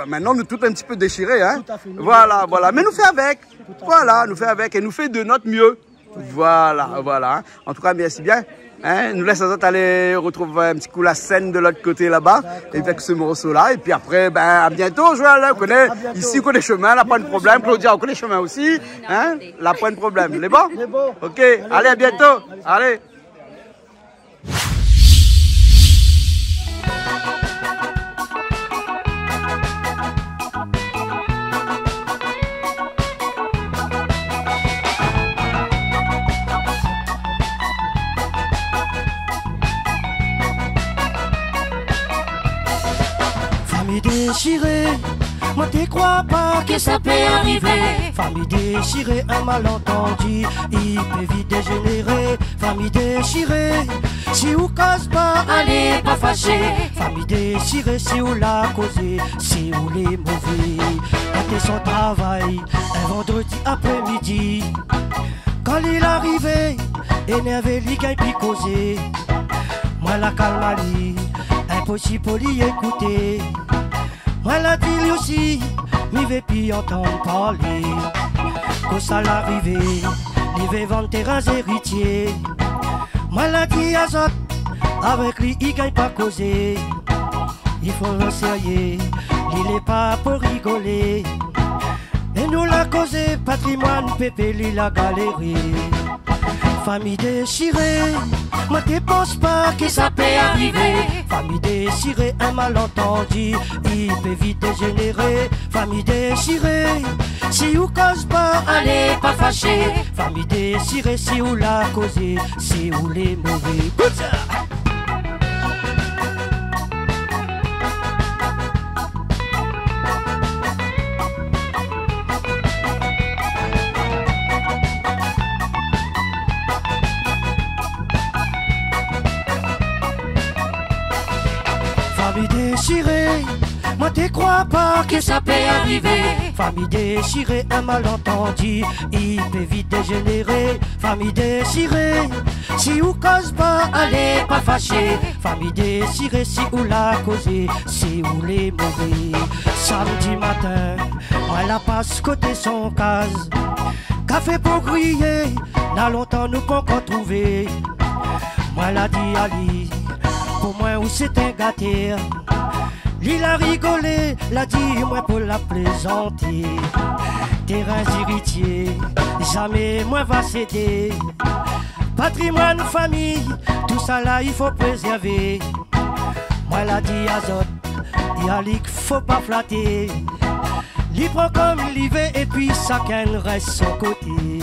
Speaker 1: Maintenant, nous tous un petit peu déchirés, hein. Voilà. Mais nous fait avec. Voilà, nous fait avec et nous fait de notre mieux. Voilà. En tout cas, merci bien. Hein, nous laisse aller retrouver un petit coup la scène de l'autre côté là-bas, et avec ce morceau-là. Et puis après, à bientôt, Joël. On connaît, ici, on connaît le chemin, là, pas de problème. Claudia, on connaît le chemin aussi. Hein, là, pas de problème. Les bon? Ok, allez, à bientôt. Allez.
Speaker 12: Famille déchirée, moi t'y crois pas que ça peut arriver. Famille déchirée, un malentendu, il peut vite dégénérer. Famille déchirée, si vous cause pas, allez pas fâcher. Famille déchirée, si vous la causez, si vous les mauvais. Quand son travail, un vendredi après-midi, quand il arrivait, énervé, il gagne puis causer. Moi la calme, impossible pour lui écouter. Moi la dit lui aussi, m'y vais plus entendre parler. Quand ça l'arrivait, il veut vendre terrains héritiers. Moi la dit à Zot, avec lui il gagne pas causer. Il faut le sérieux, il est pas pour rigoler. Et nous la causé, patrimoine, pépé, il a galéré. Famille déchirée, moi ne pense pas que ça peut arriver. Famille déchirée, un malentendu, il peut vite dégénérer. Famille déchirée, si vous cause pas, allez pas fâcher. Famille déchirée, si vous la causez, si vous les mauvais. Famille déchirée, moi t'y crois pas que ça peut arriver. Famille déchirée, un malentendu, il peut vite dégénérer. Famille déchirée, si vous cause pas, allez pas fâcher. Famille déchirée, si vous la causez, si vous les mauvais. Samedi matin, moi la passe côté son case. Café pour griller, n'a longtemps nous pas encore trouvé. Moi la dit Ali, pour moi où c'est un gâté. Il a rigolé, l'a dit moi pour la plaisanter. Terrains héritiers, jamais moi va céder. Patrimoine, famille, tout ça là il faut préserver. Moi l'a dit à Zot, il a dit qu'il faut pas flatter. Il prend comme il veut et puis chacun reste son côté.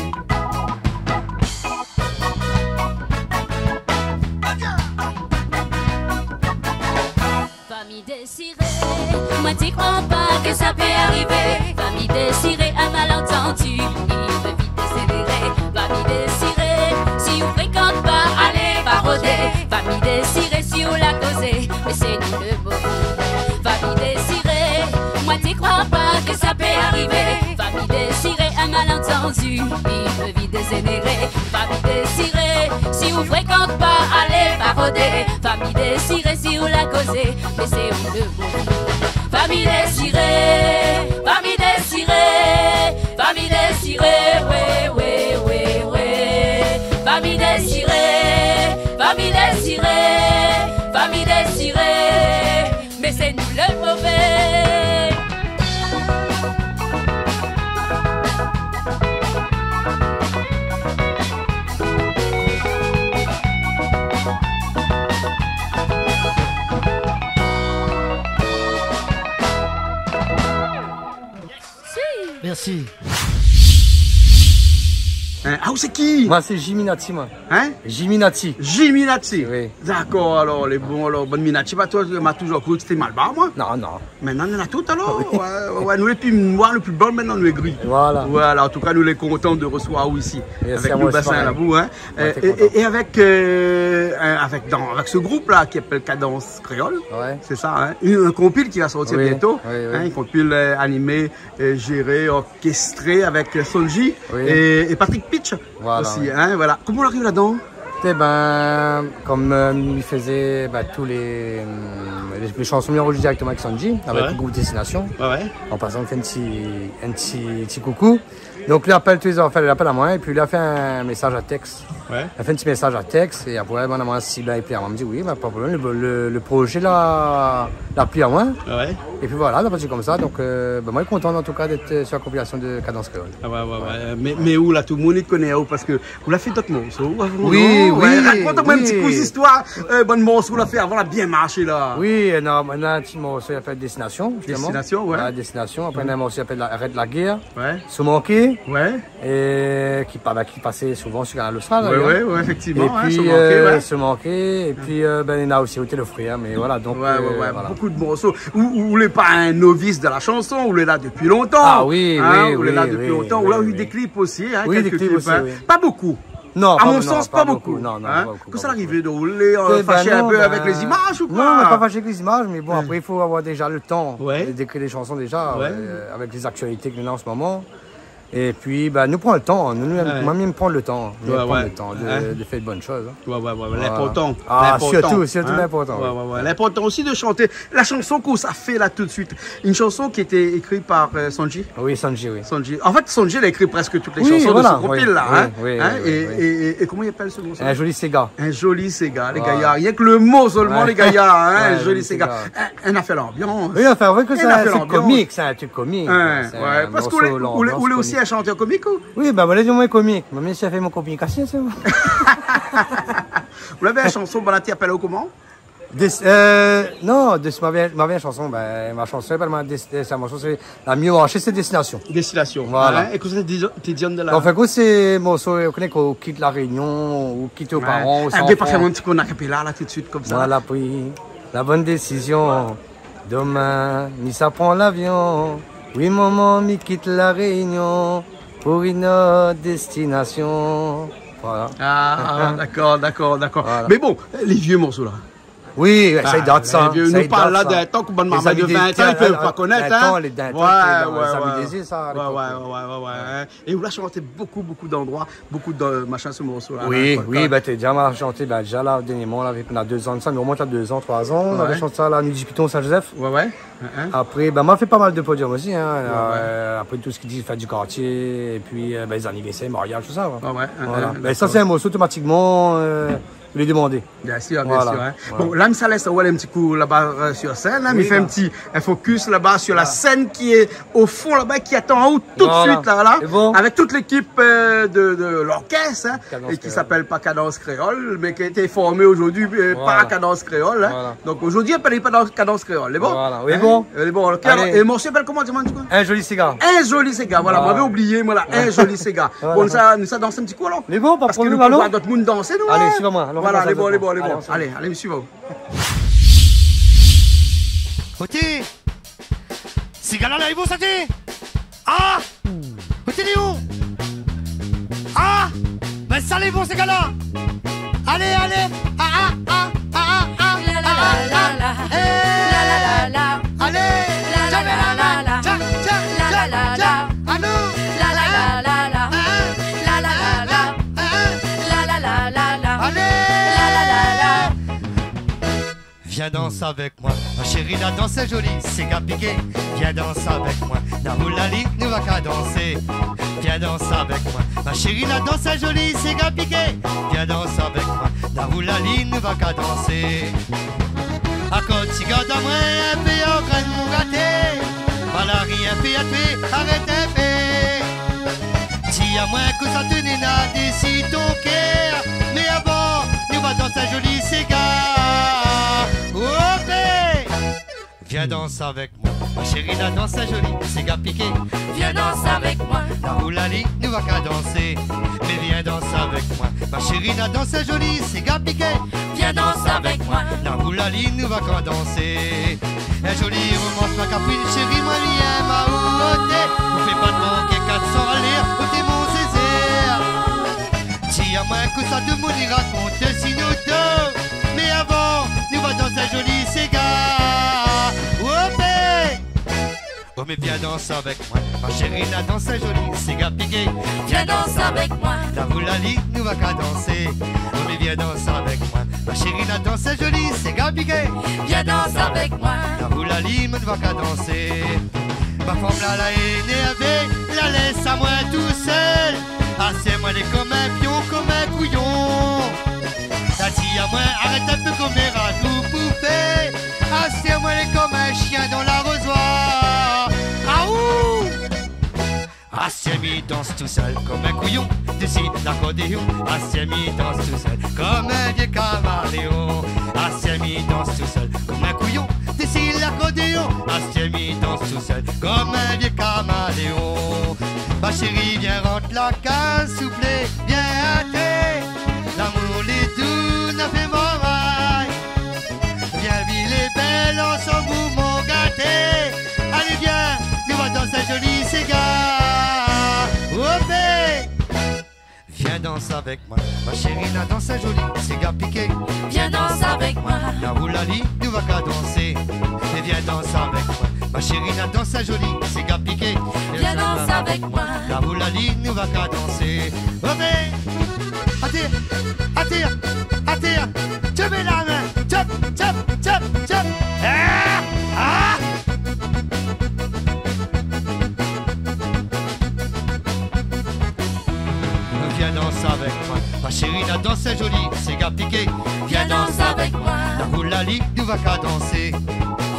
Speaker 7: Famille désirée, moi t'y crois pas que ça peut arriver. Famille désirée, un malentendu, il peut vite décélérer. Famille désirée, si vous fréquente pas, allez pas rôder. Famille désirée, si vous la causez, mais c'est nous le beau. Famille désirée, moi t'y crois pas que ça peut arriver. Famille désirée, un malentendu, il peut vite décélérer. Famille désirée, si ou fréquente pas, allez parodier. Famille désirée si vous la causez, mais c'est où le bon. Famille désirée, famille désirée, famille désirée, ouais, ouais, ouais, ouais. Famille désirée, famille désirée, famille désirée, mais c'est nous le mauvais.
Speaker 12: Merci.
Speaker 1: Ah, c'est qui?
Speaker 13: Moi, c'est Jiminati, moi.
Speaker 1: Hein?
Speaker 13: Jiminati.
Speaker 1: Jiminati?
Speaker 13: Oui.
Speaker 1: D'accord, alors, les bons, alors, bonne Minati. Bah, toi, tu m'as toujours cru que c'était mal bas, moi.
Speaker 13: Non, non.
Speaker 1: Maintenant, on en a tout, alors. Ouais, nous, les plus noirs, les plus bons, maintenant, nous, les gris.
Speaker 13: Voilà.
Speaker 1: Voilà, en tout cas, nous, les contents de recevoir ici.
Speaker 13: Merci
Speaker 1: avec le bassin, là, vous, hein. Et avec ce groupe-là, qui s'appelle Cadence Créole.
Speaker 13: Ouais.
Speaker 1: C'est ça, hein. Un compile qui va sortir bientôt.
Speaker 13: Oui, oui.
Speaker 1: Hein, un compile animé, géré, orchestré avec Sonji et Patrick Pitch.
Speaker 13: Voilà,
Speaker 1: aussi, hein, voilà. Comment on arrive là-dedans?
Speaker 13: Eh ben, comme il faisait tous les chansons mises enregistrées directement avec Sonji, avec le groupe Destination. En passant, on fait un petit coucou. Donc, lui appelle tous les enfants, il appelle à moi, et puis il a fait un message à texte. Il a fait un petit message à texte, et après, on a si bien, il plaît à moi. Il me dit oui, pas de problème, le projet l'a pris à moi. Et puis voilà, on a parti comme ça. Donc, moi, je suis content en tout cas d'être sur la compilation de Cadence Créole.
Speaker 1: Mais où là, tout le monde connaît, parce que vous l'avez fait d'autres morceaux.
Speaker 13: Oui.
Speaker 1: Raconte-moi un petit coup d'histoire. Bon morceau, vous l'avez fait avant, la bien marché là.
Speaker 13: Oui, on a un petit morceau qui s'appelle Destination.
Speaker 1: Destination, ouais.
Speaker 13: Destination. Après, on a un morceau qui s'appelle Arrête la guerre.
Speaker 1: Se
Speaker 13: manquer.
Speaker 1: Ouais.
Speaker 13: Et qui passait souvent sur Canal Austral.
Speaker 1: Ouais, effectivement.
Speaker 13: Et puis, se manquer. Et puis, on a aussi ôté le fruit. Mais voilà, donc.
Speaker 1: Voilà. Beaucoup de morceaux. Vous n'êtes pas un novice de la chanson, vous l'êtes là depuis longtemps.
Speaker 13: Ah oui,
Speaker 1: vous l'êtes là depuis longtemps. Vous avez eu des clips aussi.
Speaker 13: Oui, des clips aussi.
Speaker 1: Pas beaucoup.
Speaker 13: Non,
Speaker 1: à mon sens, pas beaucoup.
Speaker 13: Non, pas beaucoup.
Speaker 1: Que ça arrive de rouler fâché un peu avec les images ou quoi?
Speaker 13: Non, pas fâché avec les images, mais bon, après, il faut avoir déjà le temps d'écrire les chansons déjà, avec les actualités que nous avons en ce moment. Et puis, nous prenons le temps. Moi-même, prendre le temps. De faire de bonnes choses.
Speaker 1: L'important.
Speaker 13: Surtout l'important.
Speaker 1: L'important aussi de chanter. La chanson qu'on a fait là tout de suite. Une chanson qui était écrite par Sonji.
Speaker 13: Oui, Sonji.
Speaker 1: En fait, Sonji, il a écrit presque toutes les chansons de ce compil-là. Et comment il appelle ce morceau?
Speaker 13: Un joli Sega.
Speaker 1: Un joli Sega, les gars. Rien que le mot seulement, les gars. Un joli Sega. On a fait l'ambiance.
Speaker 13: Oui, enfin, vrai que c'est un truc comique. C'est un truc comique.
Speaker 1: Parce que vous voulez aussi un chanteur comique ou?
Speaker 13: Oui, moi, je suis comique. Moi, j'ai fait mon communication, c'est bon.
Speaker 1: Vous avez une chanson, Bonati appelle au comment?
Speaker 13: Non, ma chanson, ma chanson, c'est la mieux marché, c'est Destination.
Speaker 1: Destination.
Speaker 13: Voilà.
Speaker 1: Et que c'est Didion de la.
Speaker 13: En fait, c'est morceau, on connaît qu'on quitte la Réunion, ou quitte aux parents, aux enfants.
Speaker 1: On va faire un petit coup d'acapella là tout de suite comme ça.
Speaker 13: Voilà, pris la bonne décision. Demain, ça prend l'avion. Oui, maman, mi quitte la Réunion pour une autre destination. Voilà.
Speaker 1: D'accord. Voilà. Mais bon, les vieux morceaux là.
Speaker 13: Oui, ça date ça.
Speaker 1: Nous parle là d'un temps que bonne maman de 20 ans, ils ne peuvent pas connaître.
Speaker 13: Les ça.
Speaker 1: Et vous l'avez chanté beaucoup d'endroits, beaucoup de machins ce morceau là.
Speaker 13: Oui, t'es déjà mal chanté, déjà là, dernièrement, on a 2 ans de ça, mais au moins 2 ans, 3 ans, on avait chanté ça là, nous discutons Saint-Joseph. Après, moi, fait pas mal de podiums aussi, après tout ce qui dit fête du quartier, et puis les anniversaires, mariage, tout ça. Ça, c'est un morceau automatiquement. Lui demander.
Speaker 1: Bien sûr. Bon, là, ça laisse un petit coup là-bas sur scène. Là, il fait un focus là-bas sur la scène qui est au fond là-bas, qui attend en haut tout de suite là, avec toute l'équipe de l'orchestre, et qui s'appelle pas Cadence Créole, mais qui a été formée aujourd'hui par Cadence Créole. Donc aujourd'hui, elle s'appelle pas Cadence Créole. C'est bon? Et mon s'appelle comment?
Speaker 13: Un joli Sega.
Speaker 1: Un joli Sega. Voilà, m'avais oublié, un joli Sega. Bon, ça danse un petit coup alors.
Speaker 13: Les bons,
Speaker 1: parce que nous pouvons voir d'autres monde danser, nous.
Speaker 13: Allez, suivez-moi.
Speaker 1: Voilà, les bons. Allez, me suivez.
Speaker 4: Oti, ces gars-là, ils vont sauter. Ah, Oti, il est où? Ah, ben ça, les bons, ces gars-là. Allez. Allez. danse avec moi. Ma chérie, la danse est jolie, c'est gars piqué. Viens danser avec moi. La roulali, nous va qu'à danser. Viens danser avec moi. Ma chérie, la danse est jolie, c'est gars piqué. Viens danser avec moi. La roulali, nous va qu'à danser. À côté, si garde à moi, un peu en grain de mon gâté. Voilà rien fait à tuer, arrête un peu. Si à moins que ça te n'a décide ton cœur. Mais avant, nous va danser un joli cigare. Ok. Viens danser avec moi. Ma chérie, la danse est jolie, c'est gars piqué. Viens danser avec moi. La roulali, nous va qu'à danser. Mais viens danser avec moi. Ma chérie, la danse est jolie, c'est gars piqué. Viens danser avec moi. La roulali, nous va qu'à danser. Un joli romance, ma caprine, chérie, moi, viens ma ouoté. On fait pas de manquer 400 allers, côté mon Césaire. Si à moins que ça de mouni raconte, si nous deux. Mais avant, nous va danser un joli cigare. Oh mais viens danser avec moi. Ma chérie, la danse est jolie, c'est gars piqué. Viens danser avec moi. La roulali, nous va qu'à danser. Oh mais viens danser avec moi. Ma chérie, la danse est jolie, c'est gars piqué. Viens danser avec moi. La roulali, nous va qu'à danser. Ma femme là, la énervée, la laisse à moi tout seul. Assieds-moi les comme un pion, comme un couillon. La tia à moi, arrête un peu comme les rats tout bouffés. Assieds-moi les comme un chien dans l'arrosoir. Assiemi danse tout seul comme un couillon, décide l'accordéon. Assiemi danse tout seul comme un vieux caméléon. Assiemi danse tout seul comme un couillon, décide l'accordéon. Assiemi danse tout seul comme un vieux caméléon. Ma chérie, viens rentre la case, s'il vous plaît, viens hâter. L'amour, les doux, n'a fait mon rail. Viens, ville est belle, ensemble, vous m'en gâtez. Allez, viens, nous va danser un joli cigare. Viens danser avec moi, ma chérie, la danse est jolie, c'est gars piqué. Viens danser avec moi. La roulali, nous va qu'à danser. Et viens danser avec moi, ma chérie, la danse est jolie, c'est gars piqué. Viens danser avec moi. La roulali, nous va qu'à danser. Attire, attire, attire. Tu mets la main, chop, chop, chop, chop. Ah, ah. Viens danser avec moi. Ma chérie, la danse est jolie, c'est gars piqué. Viens danser avec moi. La roulali, nous va qu'à danser.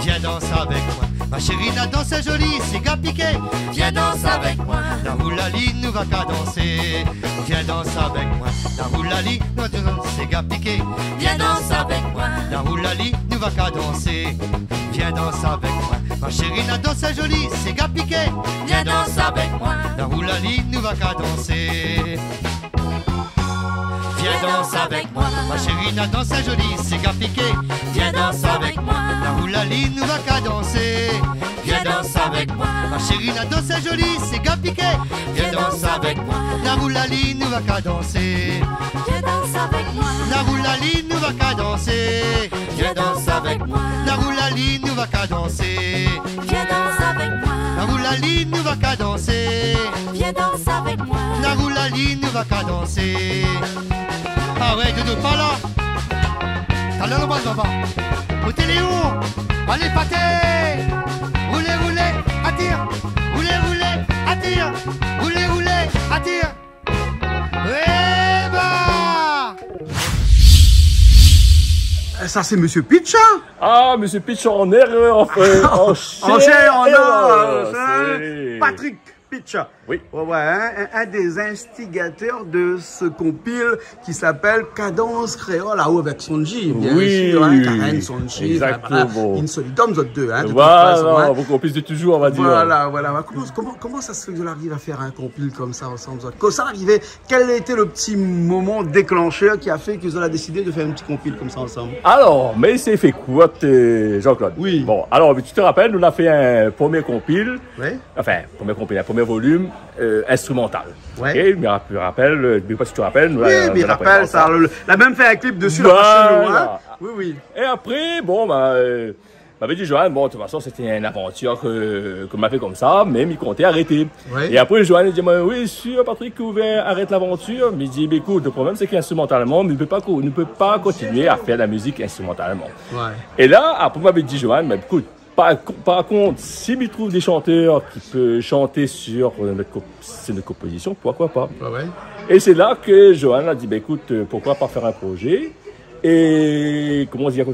Speaker 4: Viens danser avec moi. Ma chérie, la danse est jolie, c'est gars piqué. Viens danser avec moi. La roulali, nous va qu'à danser. Viens danser avec moi. La roulali, c'est gars piqué. Viens danser avec moi. La roulali, nous va qu'à danser. Viens danser avec moi. Ma chérie, la danse est jolie, c'est gars piqué. Viens danser avec moi. La roulali, nous va qu'à danser. Viens danser avec moi. Ma chérie, la danse est jolie, c'est gars piqué. Viens danser avec moi. La roulali, nous va qu'à danser. Viens danser avec moi. Ma chérie, la danse est jolie, c'est gars piqué. Viens danser avec moi. La roulali, nous va qu'à danser. Viens danser avec moi. La roulali, nous va qu'à danser. Viens danser avec moi. La roulali, nous va qu'à danser. Viens danser avec moi. La roulali, nous va qu'à danser. Viens danser avec moi. La roulali, nous va qu'à danser. Ah ouais, Doudou, pas là. T'as l'air le bas, papa. Au téléo. Allez, pâté. Roulez, roulez, attire. Roulez, roulez, attire. Roulez, roulez, attire. Eh bah.
Speaker 1: Ça, c'est Monsieur Pitch, hein?
Speaker 14: Ah, Monsieur Pitch en erreur, enfin.
Speaker 1: En chair, en or. Patrick Pitch.
Speaker 14: Oui.
Speaker 1: Ouais, un des instigateurs de ce compile qui s'appelle Cadence Créole, là-haut avec Sonji, bien sûr, hein, Karen Sonji,
Speaker 14: exactement.
Speaker 1: Insolidum, vous deux, hein, de
Speaker 14: voilà,
Speaker 1: toute façon, hein.
Speaker 14: Vos complices de toujours, on va dire.
Speaker 1: Voilà. Comment ça se fait que vous arrivez à faire un compile comme ça ensemble? Quand ça arrivait, quel était le petit moment déclencheur qui a fait que vous avez décidé de faire un petit compile comme ça ensemble?
Speaker 14: Alors, mais c'est fait quoi, Jean-Claude?
Speaker 1: Oui.
Speaker 14: Bon, alors, tu te rappelles, nous on a fait un premier compile.
Speaker 1: Oui.
Speaker 14: Enfin, premier compile, un premier volume. Instrumental.
Speaker 1: Ouais.
Speaker 14: Okay, je me rappelle, je sais pas si tu te rappelles.
Speaker 1: Oui, mais je rappelle, ça. La même fait un clip dessus,
Speaker 14: voilà.
Speaker 1: la hein. Oui.
Speaker 14: Et après, bon, bah, m'avait dit, Johan, bon, de toute façon, c'était une aventure qu'on m'a fait comme ça, mais il comptait arrêter. Ouais. Et après, Johan, il dit, oui, sûr, Patrick, arrête l'aventure. Mais il dit, écoute, le problème, c'est qu'instrumentalement, il ne peut pas continuer à faire la musique instrumentalement. Ouais. Et là, après, m'avait dit, Johan, mais écoute, par contre, s'il me trouve des chanteurs qui peuvent chanter sur notre composition, pourquoi pas? Ouais. Et c'est là que Johan a dit, écoute, pourquoi pas faire un projet? Et comment dire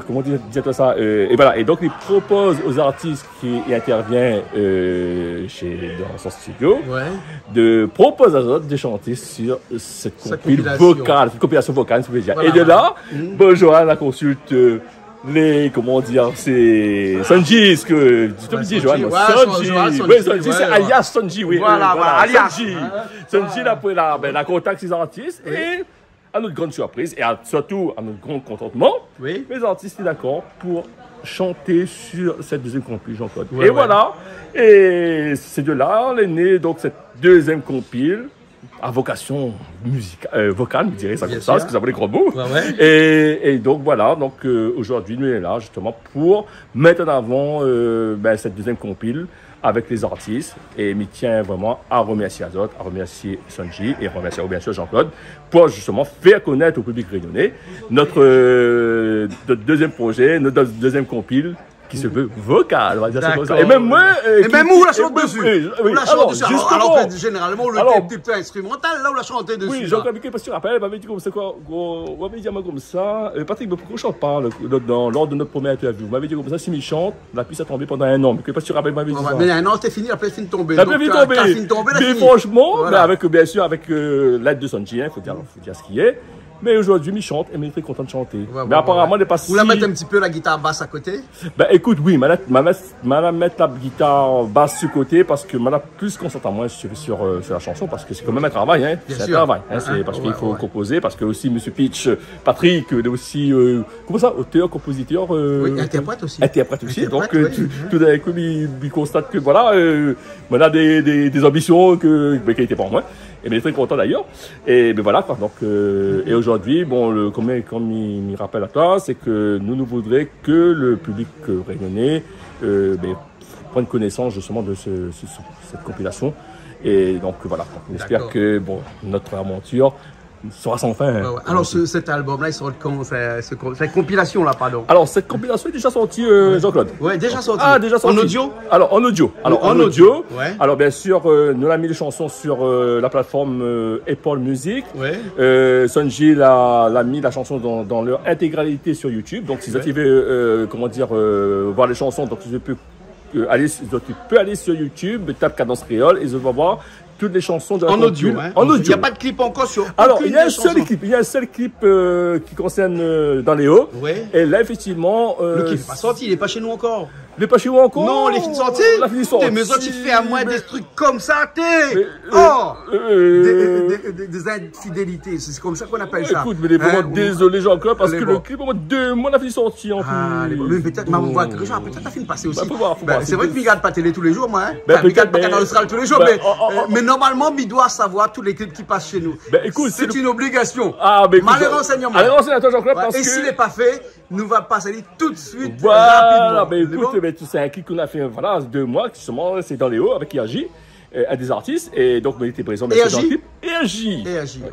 Speaker 14: ça et voilà, et donc il propose aux artistes qui interviennent dans son studio de proposer aux autres de chanter sur cette compilation vocale, voilà. Et de là, Johan la consulte les, comment dire, c'est Sonji, ce que tu me dis, Johan. Sonji, c'est alias Sonji, oui. Voilà, alias. Sonji, la contacte ses artistes et à notre grande surprise et surtout à notre grand contentement, les artistes étaient d'accord pour chanter sur cette deuxième compile, Jean-Claude. Et voilà, et c'est de là, on est né donc cette deuxième compile à vocation vocale, je dirais ça comme ça, parce que ça vaut les gros mots. Et donc voilà, donc aujourd'hui, nous sommes là justement pour mettre en avant cette deuxième compile avec les artistes, et il tient vraiment à remercier Azot, à remercier Sonji et à remercier bien sûr Jean-Claude pour justement faire connaître au public réunionnais notre deuxième projet, notre deuxième compile qui se veut vocal, on va dire ça comme ça. Et même moi...
Speaker 1: Et même où la chante dessus. Où la chante dessus. Alors que généralement, le type instrumental, là où la chante dessus.
Speaker 14: Oui, Jean-Claude, parce que tu te rappelles, il m'avait dit comme ça, on m'avait dit comme ça, Patrick, pourquoi je ne chante pas lors de notre première interview? Vous m'avez dit comme ça, si il chante, la piste a tombé pendant un an. Parce que tu te rappelles, il m'avait dit ça.
Speaker 1: Mais un an, c'était fini, la piste est tombée.
Speaker 14: La piste est tombée. Mais franchement, bien sûr, avec l'aide de Sonji, il faut dire ce qui est. Mais aujourd'hui, il chante et il est très content de chanter. Mais apparemment, il n'est pas si...
Speaker 1: Vous la mettez un petit peu la guitare basse à côté?
Speaker 14: Ben écoute, oui, je mettre la guitare basse sur côté parce que je suis plus concentré moins sur la chanson parce que c'est quand même un travail. Hein. C'est un travail. Hein. C'est parce qu'il faut composer, parce que aussi M. Pitch, Patrick, il est aussi comment ça, auteur, compositeur.
Speaker 1: Oui, interprète aussi.
Speaker 14: Interprète aussi. Donc tout d'un coup, il constate que voilà, on a des ambitions qui n'étaient pas en moins. Et bien, il est très content d'ailleurs. Et ben voilà quoi. Donc et aujourd'hui, bon, comme il rappelle à toi, c'est que nous voudrions que le public réunionnais prenne connaissance justement de cette compilation. Et donc voilà. On espère que bon, notre aventure sera sans fin.
Speaker 1: Alors cet album-là, il sort quand cette compilation-là, pardon.
Speaker 14: Alors cette compilation est déjà sortie, Jean-Claude.
Speaker 1: Oui, déjà sortie.
Speaker 14: Ah, déjà sortie.
Speaker 1: En audio?
Speaker 14: Alors en audio. En audio. Ouais. Alors bien sûr, nous avons mis les chansons sur la plateforme Apple Music. Ouais. Sonji l'a mis la chanson dans leur intégralité sur YouTube. Donc si vous activez, comment dire, voir les chansons, donc tu peux aller sur YouTube, tape Cadence Créole et vous allez voir toutes les chansons de la
Speaker 1: audio. En audio. Il n'y a pas de clip encore sur.
Speaker 14: Alors, il y a un seul clip qui concerne Dans les Hauts. Ouais. Et là, effectivement.
Speaker 1: Le clip n'est pas sorti, il n'est pas chez nous encore.
Speaker 14: Il n'est pas chez vous encore?
Speaker 1: Non, il est sorti. T'es mais tu fais à moi des trucs comme ça, t'es. Des infidélités, c'est comme ça qu'on appelle ça.
Speaker 14: Écoute, mais vraiment désolé, Jean-Claude, parce que le clip, au moins 2 mois, il est sorti en plus.
Speaker 1: Mais peut-être, peut-être la film passée aussi. C'est vrai que je ne regarde pas télé tous les jours, moi. Je ne regarde pas Canal Austral tous les jours, mais normalement, il doit savoir tous les clips qui passent chez nous. C'est une obligation. Malheur renseignement. Et s'il n'est pas fait, nous va passer tout de suite.
Speaker 14: Voilà, mais écoute, c'est un clip qu'on a fait, voilà, 2 mois, justement, c'est Dans les Hauts avec Iaji, un des artistes, et donc il était présent dans le clip.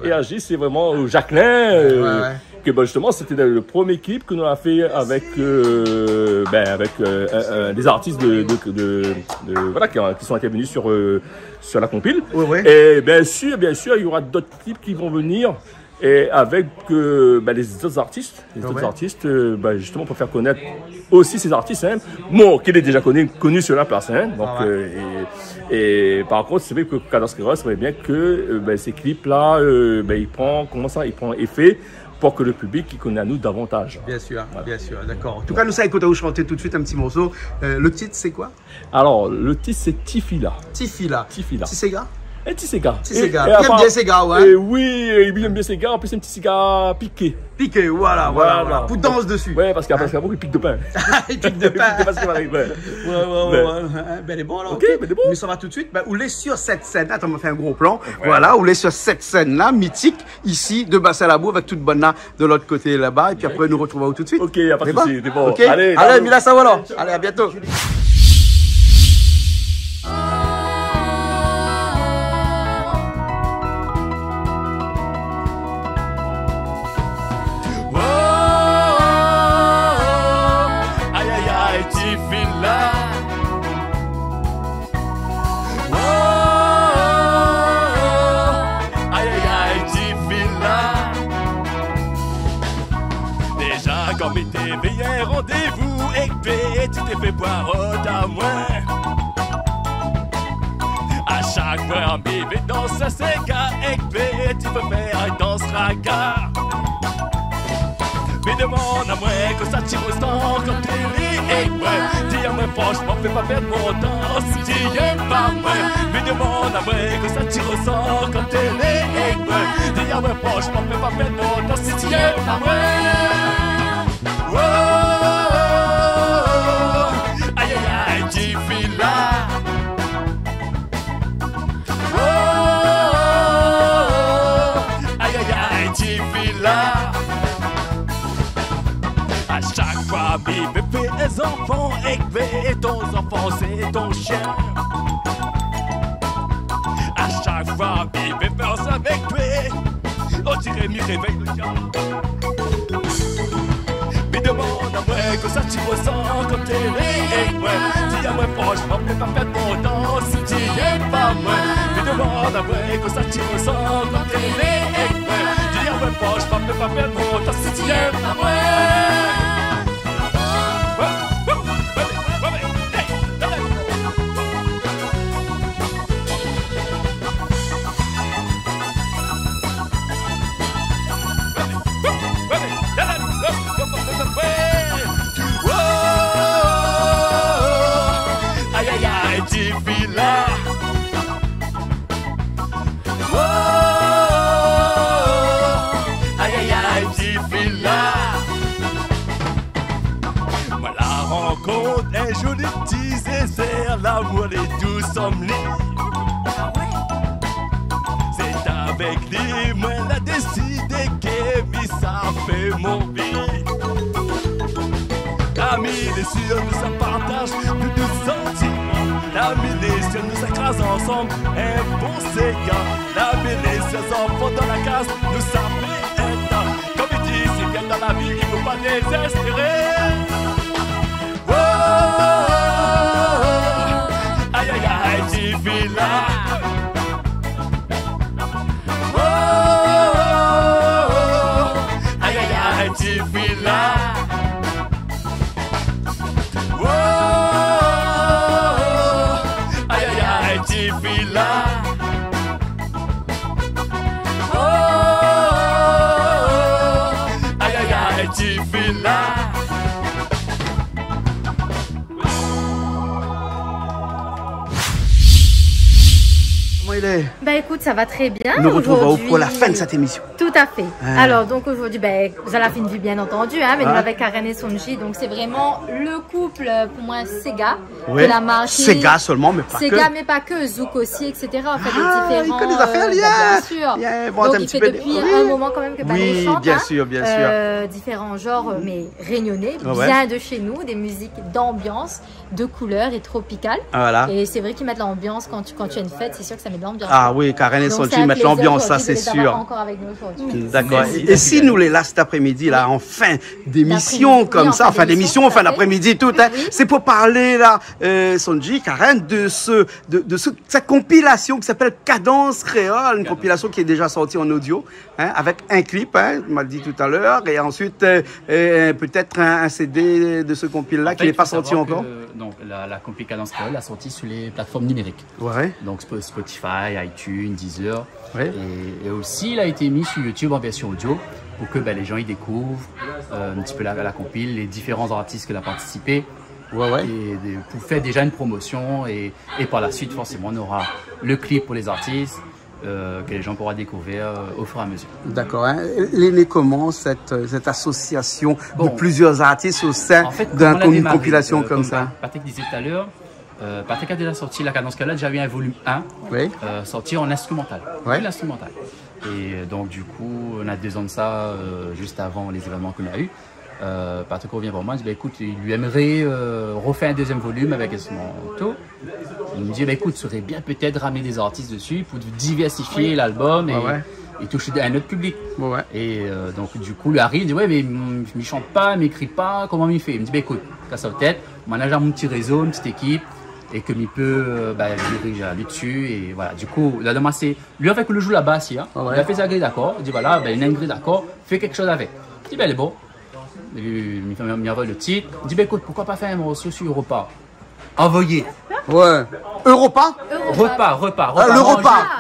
Speaker 14: Iaji, c'est vraiment Jacqueline, que justement, c'était le premier clip que nous avons fait avec des artistes voilà, qui sont intervenus sur la compile. Et bien sûr, il y aura d'autres clips qui vont venir. Et avec les autres artistes, justement pour faire connaître aussi ces artistes, hein, bon, qu'il est déjà connu sur la place, hein, donc, et par contre, c'est vrai que Cadence Créole, c'est vrai bien que ces clips-là, il prend effet pour que le public qui connaît à nous davantage.
Speaker 1: Bien sûr, bien sûr, d'accord. En tout cas, nous savons écouter vous chanter tout de suite un petit morceau. Le titre, c'est quoi?
Speaker 14: Alors, le titre, c'est Tifila.
Speaker 1: Tifila. Tissega?
Speaker 14: Un petit cigare.
Speaker 1: Petit cigare. Il aime bien cigare, ouais.
Speaker 14: Oui, il aime bien cigare. En plus, un petit cigare piqué.
Speaker 1: Piqué, voilà. Pour danse dessus.
Speaker 14: Ouais, parce qu'après, il pique de pain.
Speaker 1: Il pique de pain.
Speaker 14: Parce qu'il m'arrive.
Speaker 1: Ouais. Ben, il est bon, là.
Speaker 14: Ok, ben, il est bon.
Speaker 1: Mais ça va tout de suite. Ben, où est sur cette scène. Attends, on m'a fait un gros plan. Voilà, où est sur cette scène-là, mythique, ici, de Bassalabou, avec toute bonne de l'autre côté là-bas. Et puis après, nous retrouvons tout de suite.
Speaker 14: Ok, il n'y a pas de souci. C'est bon.
Speaker 1: Ok. Allez, Mila Sawala. Allez, à bientôt.
Speaker 10: Comme il t'éveillait un rendez-vous et que tu t'es fait boire à moi. À chaque fois, on bébé dans ce cigare et que tu peux faire dans ce regard. Mais demande à moi que ça tire au sang comme télé et moi. Dis-moi franchement, fais pas perdre mon temps si tu aimes pas moi. Mais demande à moi que ça tire au sang comme télé et moi. Dis-moi franchement, fais pas perdre mon temps si tu aimes pas moi. Oh, aïe aïe aïe, Tifila. Oh, aïe aïe aïe, Tifila. À chaque fois, bébé fait des enfants et ton enfant c'est ton chien. À chaque fois, bébé pense avec toi, on dirait mi réveil le cœur. Demande à moi que ça tire au sang comme télé et moi. Dis à moi franchement, fais pas perdre mon temps si tu n'aimes pas moi. Mais demande à moi que ça tire au sang comme télé et moi. Dis à moi franchement, fais pas perdre mon temps si tu n'aimes pas moi. Un joli petit désert, l'amour et tout sommes libres. C'est avec lui, moi, la décidé que ça fait mon vie. L'ami des cieux nous ça partage plus de sentiments. L'ami des cieux nous écrase ensemble, un bon séquent. L'ami des cieux enfants dans la case, nous ça fait un temps. Comme il dit, c'est bien dans la vie, il ne faut pas désespérer. Aïe aïe aïe, Tifila. Oh, aïe aïe aïe, Tifila. Oh, aïe aïe aïe, Tifila. Oh, aïe aïe aïe, Tifila.
Speaker 2: Bah écoute, ça va très bien.
Speaker 1: Nous retrouvons pour la fin de cette émission.
Speaker 2: Tout à fait. Alors donc aujourd'hui, ben, vous allez la fin de vie bien entendu, hein, mais nous avec Karen et Sonji, donc c'est vraiment le couple pour moi Sega de la marque.
Speaker 1: Sega seulement, mais pas que.
Speaker 2: Sega, mais pas que, Zouk aussi, etc. En fait, différents.
Speaker 1: Il connaît les affaires,
Speaker 2: bien sûr. Donc il fait depuis un moment quand même que Ballet chante.
Speaker 1: Bien sûr, bien sûr.
Speaker 2: Différents genres, mais réunionnés, bien de chez nous, des musiques d'ambiance, de couleurs et tropicales.
Speaker 1: Voilà.
Speaker 2: Et c'est vrai qu'ils mettent l'ambiance quand tu as une fête, c'est sûr que ça met de l'ambiance.
Speaker 1: Ah oui, Karen et Sonji mettent l'ambiance, ça c'est sûr.
Speaker 2: Encore avec nous aujourd'hui.
Speaker 1: D'accord. Et si nous les là cet après-midi, là, en fin d'émission comme ça, en fin d'émission, en fin d'après-midi, tout, hein, c'est pour parler là, Sonji, Karen, de cette compilation qui s'appelle Cadence Créole, une compilation qui est déjà sortie en audio, hein, avec un clip, hein, on m'a dit tout à l'heure, et ensuite peut-être un CD de ce compil-là qui n'est pas sorti encore.
Speaker 15: Donc la compil Cadence Créole a sorti sur les plateformes numériques.
Speaker 1: Ouais.
Speaker 15: Donc Spotify, iTunes, Deezer.
Speaker 1: Ouais.
Speaker 15: Et aussi, il a été mis sur YouTube en version audio pour que les gens y découvrent un petit peu la compile, les différents artistes qui ont participé. pour faire déjà une promotion et par la suite forcément on aura le clip pour les artistes que les gens pourront découvrir au fur et à mesure.
Speaker 1: D'accord. Hein. Elle est née comment cette association de plusieurs artistes au sein d'une compilation comme ça?
Speaker 15: Patrick disait tout à l'heure, Patrick a déjà sorti la cadence qu'elle a déjà eu un volume 1 sorti en instrumental. L'instrumental. Et donc du coup on a 2 ans de ça juste avant les événements qu'on a eu. Patrick revient pour moi, il dit bah, écoute, il lui aimerait refaire un 2e volume avec instrumental. Il me dit bah, écoute, ça serait bien peut-être ramener des artistes dessus pour diversifier l'album et toucher un autre public. Et donc du coup, lui arrive, il dit ouais, mais il chante pas, il m'écrit pas, comment il fait? Il me dit bah, écoute, casse la tête, on a déjà mon petit réseau, une petite équipe. Et comme il peut diriger là-dessus et voilà, du coup la demande c'est lui avec le joue la basse il a fait sa grille d'accord, il dit voilà il a une grille d'accord, fais quelque chose avec. Il dit ben elle est bon, il m'envoie le titre, il dit ben écoute pourquoi pas faire un morceau sur Europa, envoyé.
Speaker 1: Europa. Le repas.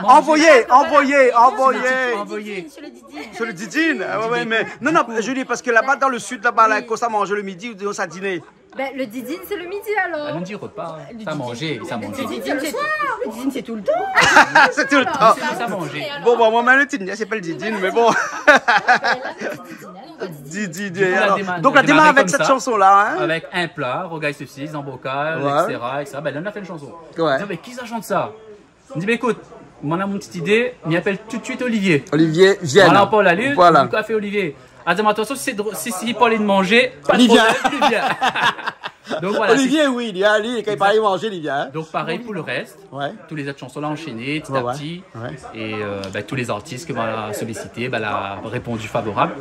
Speaker 1: Envoyé. Sur le Didine. Mais non, Julie, parce que là-bas, dans le sud, là-bas, là, quand ça mange le midi ou ça dîner.
Speaker 2: Ben, le Didine, c'est le midi alors.
Speaker 15: Elle me dit repas, ça manger, ça manger.
Speaker 2: Le Didine, c'est tout le temps.
Speaker 1: C'est tout le temps.
Speaker 15: Ça manger.
Speaker 1: Bon, moi-même, le Didine, c'est pas le Didine, mais bon. Donc, la démarre avec cette chanson-là.
Speaker 15: Avec un plat, rogaille saucisse, en bocal, etc. Ben, là, on a fait une chanson. Je dis, mais qui ça chante ça? Il me dit, ben, écoute, on a mon petite idée, il m'appelle tout de suite Olivier.
Speaker 1: Olivier, viens.
Speaker 15: Voilà, Paul la lune, du café Olivier. Ah, attention, si parlait de manger, pas de problème, il vient. Donc, voilà,
Speaker 1: Olivier, oui, il y a lui, quand il parlait de manger, il vient.
Speaker 15: Donc pareil pour le reste, tous les autres chansons là enchaînées, petit à petit, et tous les artistes que m'a sollicité, a répondu favorable.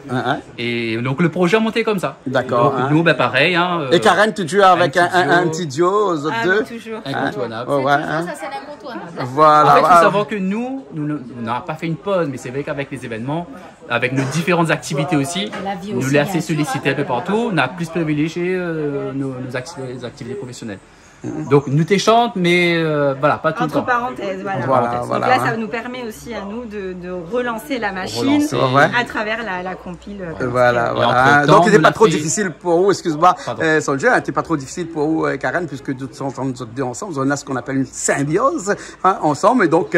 Speaker 15: Et donc le projet a monté comme ça.
Speaker 1: D'accord.
Speaker 15: Donc nous, pareil.
Speaker 1: Et Karen, tu joues avec un petit duo aux autres deux?
Speaker 2: Toujours.
Speaker 15: Incontournable.
Speaker 2: Ça, c'est l'incontournable.
Speaker 1: Voilà.
Speaker 15: En fait, il faut savoir que nous n'avons pas fait une pause, mais c'est vrai qu'avec les événements, avec nos différentes activités aussi, nous l'avons assez sollicité un peu partout, on a plus privilégié nos activités professionnelles. Donc nous t'échantons, mais voilà, pas tout le temps.
Speaker 16: Entre parenthèses, voilà. Donc là, ça nous permet aussi à nous de relancer la machine à travers la compile.
Speaker 1: Voilà. Donc c'était pas trop difficile pour vous, excuse-moi, Soldier, c'était pas trop difficile pour vous, Karen, puisque nous sommes deux ensemble, on a ce qu'on appelle une symbiose ensemble, et donc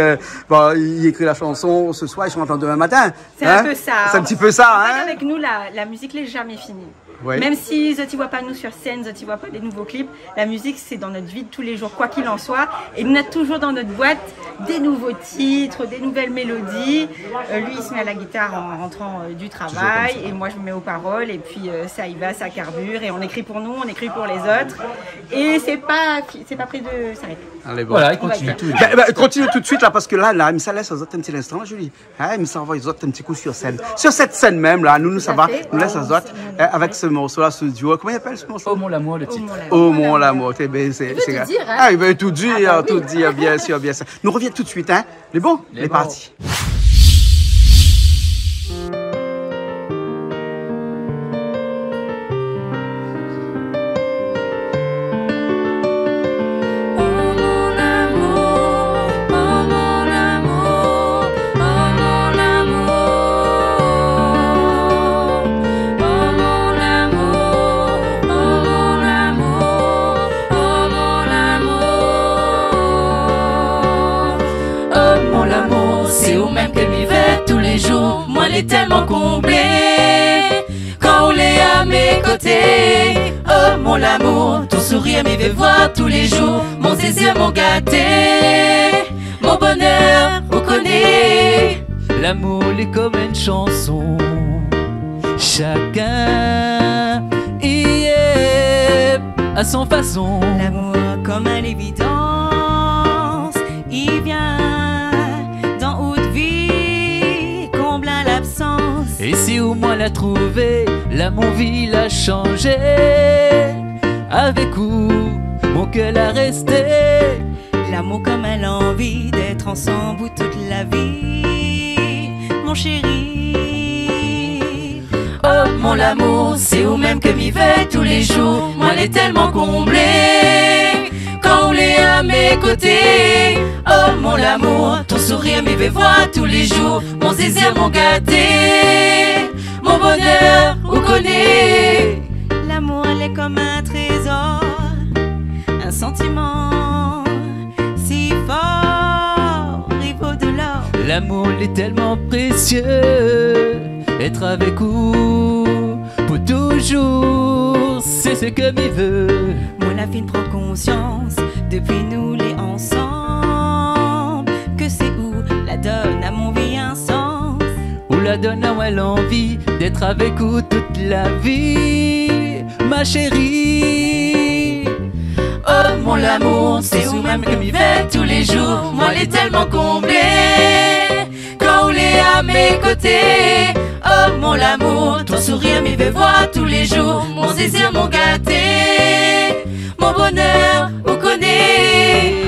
Speaker 1: il écrit la chanson ce soir, il chante le demain matin.
Speaker 16: C'est un peu ça.
Speaker 1: C'est un petit peu ça.
Speaker 16: Avec nous, la musique n'est jamais finie. Même si Zoti voit pas nous sur scène, Zoti voit pas des nouveaux clips, la musique c'est dans notre vie de tous les jours, quoi qu'il en soit. Et nous on a toujours dans notre boîte des nouveaux titres, des nouvelles mélodies. Lui il se met à la guitare en rentrant du travail et moi je me mets aux paroles et puis ça y va, ça carbure et on écrit pour nous, on écrit pour les autres. Et c'est pas près de s'arrêter.
Speaker 1: Allez, bon.
Speaker 15: Voilà, il continue tout.
Speaker 1: Continue tout de suite là parce que là, il me laisse aux autres un petit instant, Julie. Il me s'envoie les autres un petit coup sur scène. Sur cette scène même là, nous ça va, nous laisse aux autres avec ce morceau-là, ce duo. Comment il appelle ce morceau?
Speaker 15: Oh mon l'amour, le titre.
Speaker 1: Oh mon l'amour. Il veut tout dire, tout dire, bien sûr. Nous reviens tout de suite, hein. Les bons, les partis.
Speaker 7: Moi, elle est tellement comblée quand on est à mes côtés. Oh mon amour, ton sourire m'y fait voir tous les jours. Mon désir, mon gâté, mon bonheur, on connaît.
Speaker 9: L'amour est comme une chanson, chacun y est à son façon.
Speaker 16: L'amour comme à l'évidence, il vient dans haute vie, comble à l'absence.
Speaker 9: Et si au moins la trouver, l'amour vie l'a changé. Avec où mon cœur a resté.
Speaker 16: L'amour comme à l'envie d'être ensemble toute la vie, mon chéri.
Speaker 7: Oh mon amour, c'est au même que vivait tous les jours. Moi elle est tellement comblée quand on est à mes côtés. Oh mon amour, ton sourire m'y fait voir tous les jours. Mon désir, mon gâté, mon bonheur, on connaît.
Speaker 16: L'amour elle est comme un trésor
Speaker 7: sentiment si fort, il vaut de l'or.
Speaker 9: L'amour est tellement précieux, être avec vous pour toujours, c'est ce que m'y veut.
Speaker 7: Mon afine prend conscience, depuis nous les ensemble, que c'est où la donne à mon vie un sens.
Speaker 9: Où la donne à moi l'envie d'être avec vous toute la vie, ma chérie.
Speaker 7: Oh mon amour, c'est où même que m'y vais tous les jours. Moi l'est tellement comblé quand on est à mes côtés. Oh mon amour, ton sourire m'y fait voir tous les jours. Mon désir, mon gâté, mon bonheur, on connaît.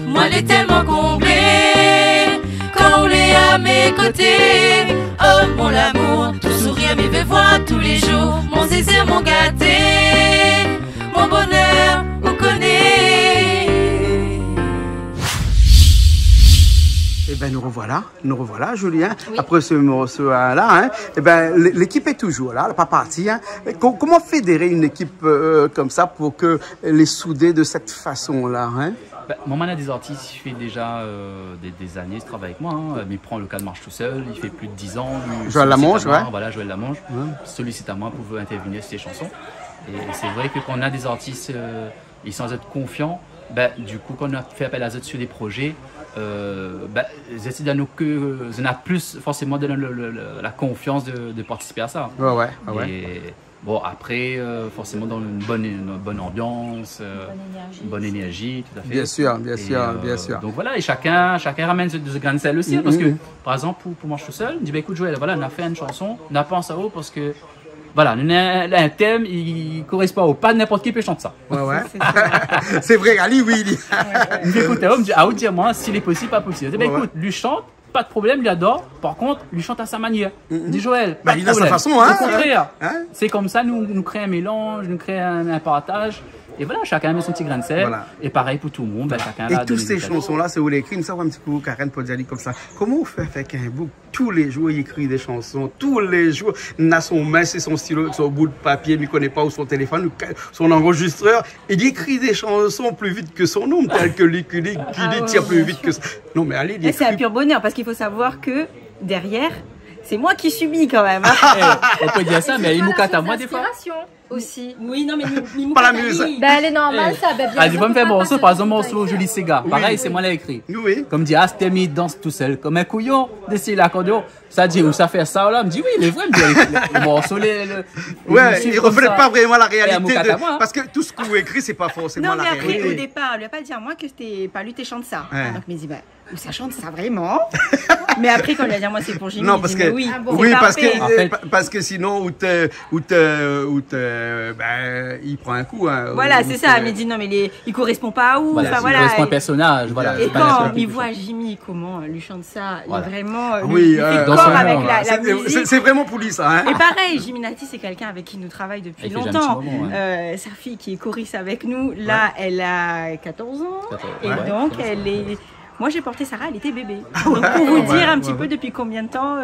Speaker 7: Moi l'est tellement comblé quand on est à mes côtés. Oh mon amour, ton sourire m'y fait voir tous les jours. Mon désir, mon gâté, mon bonheur, on connaît.
Speaker 1: Eh ben nous revoilà, Julien. Oui. Après ce morceau-là, hein, eh ben l'équipe est toujours là, elle n'est pas partie. Hein. Comment fédérer une équipe comme ça pour que les souder de cette façon-là, hein?
Speaker 15: Mon manager des artistes, il fait déjà des années, il travaille avec moi. Hein. Il prend le cas de Marche tout seul, il fait plus de 10 ans.
Speaker 1: Joël Lamonge, ouais.
Speaker 15: Voilà, Joël Lamonge. Ouais. Sollicite à moi pour intervenir sur ses chansons. Et c'est vrai que quand on a des artistes, ils sont être confiants, du coup, quand on a fait appel à eux sur des projets, ils essaient de nous que on a plus forcément de la confiance de participer à ça.
Speaker 1: Ouais.
Speaker 15: Et, bon, après, forcément dans une bonne ambiance, une bonne énergie, tout à fait.
Speaker 1: Bien sûr.
Speaker 15: Donc voilà, et chacun ramène ce grain de sel aussi, parce que, par exemple, pour moi je suis seul, je dis, écoute Joël, voilà, on a fait une chanson, on a pensé à vous parce que, voilà, on a un thème, il ne correspond au pas n'importe qui peut chanter ça.
Speaker 1: Ouais. C'est vrai, Ali, oui.
Speaker 15: Il me dit, écoute, à vous dire, moi, s'il est possible, pas possible. Je dis, écoute, lui chante. Pas de problème, il adore. Par contre, lui chante à sa manière. Dit Joël,
Speaker 1: il a sa façon, hein.
Speaker 15: Au contraire, c'est comme ça, nous créons un mélange, nous créons un partage. Et voilà, chacun met son petit grain de sel. Voilà. Et pareil pour tout le monde. Chacun
Speaker 1: et toutes ces chansons-là, c'est où les écrits. Nous savons un petit peu, Karen Podiali, comme ça. Comment vous faites avec un bout? Tous les jours, il écrit des chansons. Tous les jours, il a son main, c'est son stylo, son bout de papier, il ne connaît pas, ou son téléphone, son enregistreur. Il écrit des chansons plus vite que son nom, tel que lui qui tire plus vite que ça. Non, mais allez,
Speaker 16: c'est un pur bonheur, parce qu'il faut savoir que derrière, c'est moi qui subis quand même.
Speaker 15: On peut dire ça, mais il moucate à moi des fois.
Speaker 16: Aussi. Oui, non, mais
Speaker 1: pas la musique.
Speaker 2: Elle est normale, ça.
Speaker 15: Tu peux me faire un morceau, par exemple, morceau Julie Sega. Pareil, c'est moi qui l'ai écrit.
Speaker 1: Oui.
Speaker 15: Comme dit Astemi danse tout seul, comme un couillon, dessine l'accordéon. Ça dit où ça fait ça, là. Me dit oui, il est vrai, le morceau,
Speaker 1: ouais, il ne reflète pas vraiment la réalité. Parce que tout ce qu'on écrit, c'est pas forcément la réalité.
Speaker 16: Non, mais après, au départ, il ne va pas dire moi que c'était pas lui qui chante ça. Donc, il me dit, où ça chante ça vraiment? Mais après, quand il a dit moi, c'est pour Jimmy,
Speaker 1: non, parce que,
Speaker 16: oui,
Speaker 1: parce que sinon, il prend un coup. Hein,
Speaker 16: voilà, c'est ça. Mais il dit non, mais il correspond pas à où.
Speaker 15: Voilà, il correspond à un personnage. Voilà.
Speaker 16: Et quand il voit Jimmy, comment lui chante ça, il est vraiment.
Speaker 1: Avec la musique. C'est vraiment poli ça. Hein.
Speaker 16: Et pareil, Jimmy Nati, c'est quelqu'un avec qui nous travaille depuis longtemps. Sa fille qui est choriste avec nous, là, elle a 14 ans. Et donc, elle est. Moi, j'ai porté Sarah, elle était bébé. Donc, pour vous dire un petit peu depuis combien de temps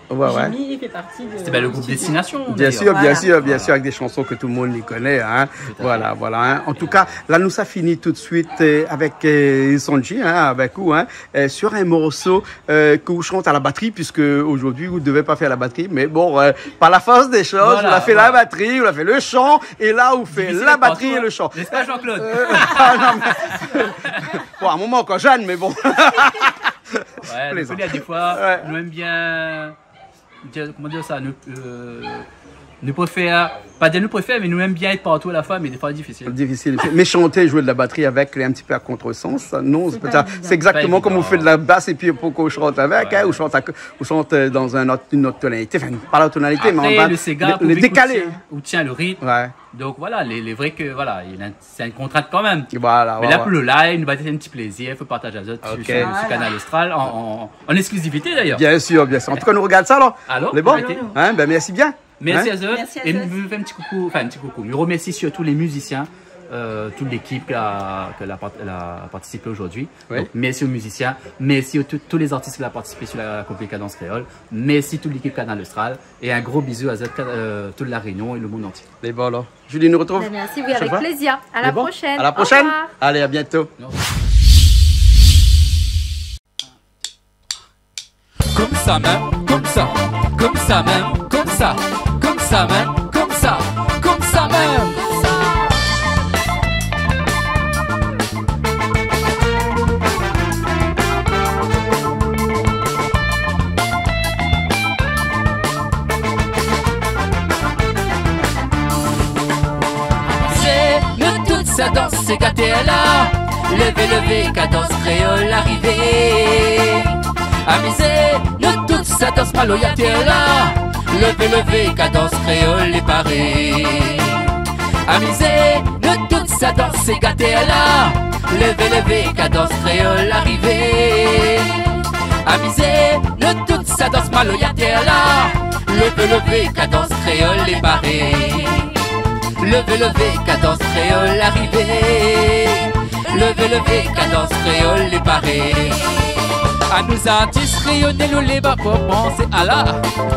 Speaker 16: Jimmy fait partie de...
Speaker 15: C'était le groupe Destination.
Speaker 1: Bien sûr, avec des chansons que tout le monde les connaît. Hein. Voilà. Hein. En tout cas, là, nous, ça finit tout de suite avec Sonji, avec vous, sur un morceau que vous chantez à la batterie, puisque aujourd'hui, vous ne devez pas faire la batterie. Mais bon, par la force des choses, on a fait la batterie, on a fait le chant, et là, on fait la batterie et le chant.
Speaker 15: N'est-ce pas, Jean-Claude?
Speaker 1: Bon, à un moment, encore jeune, mais bon.
Speaker 15: Ouais, des fois, nous aime bien comment dire ça, nous préférons, pas dire nous préférons, mais nous aimons bien être partout à la fois, mais des fois difficile.
Speaker 1: Difficile. Mais chanter, jouer de la batterie avec un petit peu à contresens, non, c'est exactement comme on fait de la basse et puis pour qu'on chante avec, hein, ou chante dans une autre tonalité, enfin pas la tonalité,
Speaker 15: après,
Speaker 1: mais on va
Speaker 15: le Sega,
Speaker 1: le décaler.
Speaker 15: Où tient le rythme.
Speaker 1: Ouais.
Speaker 15: Donc voilà, les vrais que voilà, c'est une contrainte quand même.
Speaker 1: Voilà.
Speaker 15: Mais là pour le live, nous va être un petit plaisir, il faut partager avec autres sur Canal Austral en exclusivité d'ailleurs.
Speaker 1: Bien sûr, bien sûr. En tout cas, nous regarde ça alors.
Speaker 15: Alors,
Speaker 1: les bons. Hein, ben merci bien.
Speaker 15: Merci à eux. Et nous faisons un petit coucou, Nous remercions surtout les musiciens, toute l'équipe qui a participé aujourd'hui.
Speaker 1: Oui.
Speaker 15: Donc, merci aux musiciens, merci à tous les artistes qui ont participé sur la compagnie Cadence Créole, merci à toute l'équipe Canal Austral et un gros bisou à toute la Réunion et le monde entier.
Speaker 1: Les bons alors. Julie nous retrouve.
Speaker 2: Merci, oui, avec plaisir. À la prochaine.
Speaker 1: À la prochaine. Allez, à bientôt.
Speaker 9: Comme ça même, comme ça, comme ça même, comme ça, comme ça même, comme ça, comme ça même. C'est le toute sa danse, c'est gâté là. Levez, levez, cadence créole arrivée. Amusez, le toute sa danse maloyate là. Levez, levez, cadence créole est parée. Amusez, le toute sa danse c'est gâté là. Levez, levez, cadence créole arrivée. Amusez, le toute sa danse maloyate là. Levez, levez, cadence créole est parée. Levez, levez, cadence créole arrivée. Levez, levez, cadence créole est parée. À nous artistes rayonnés, nous les bas pour penser à la.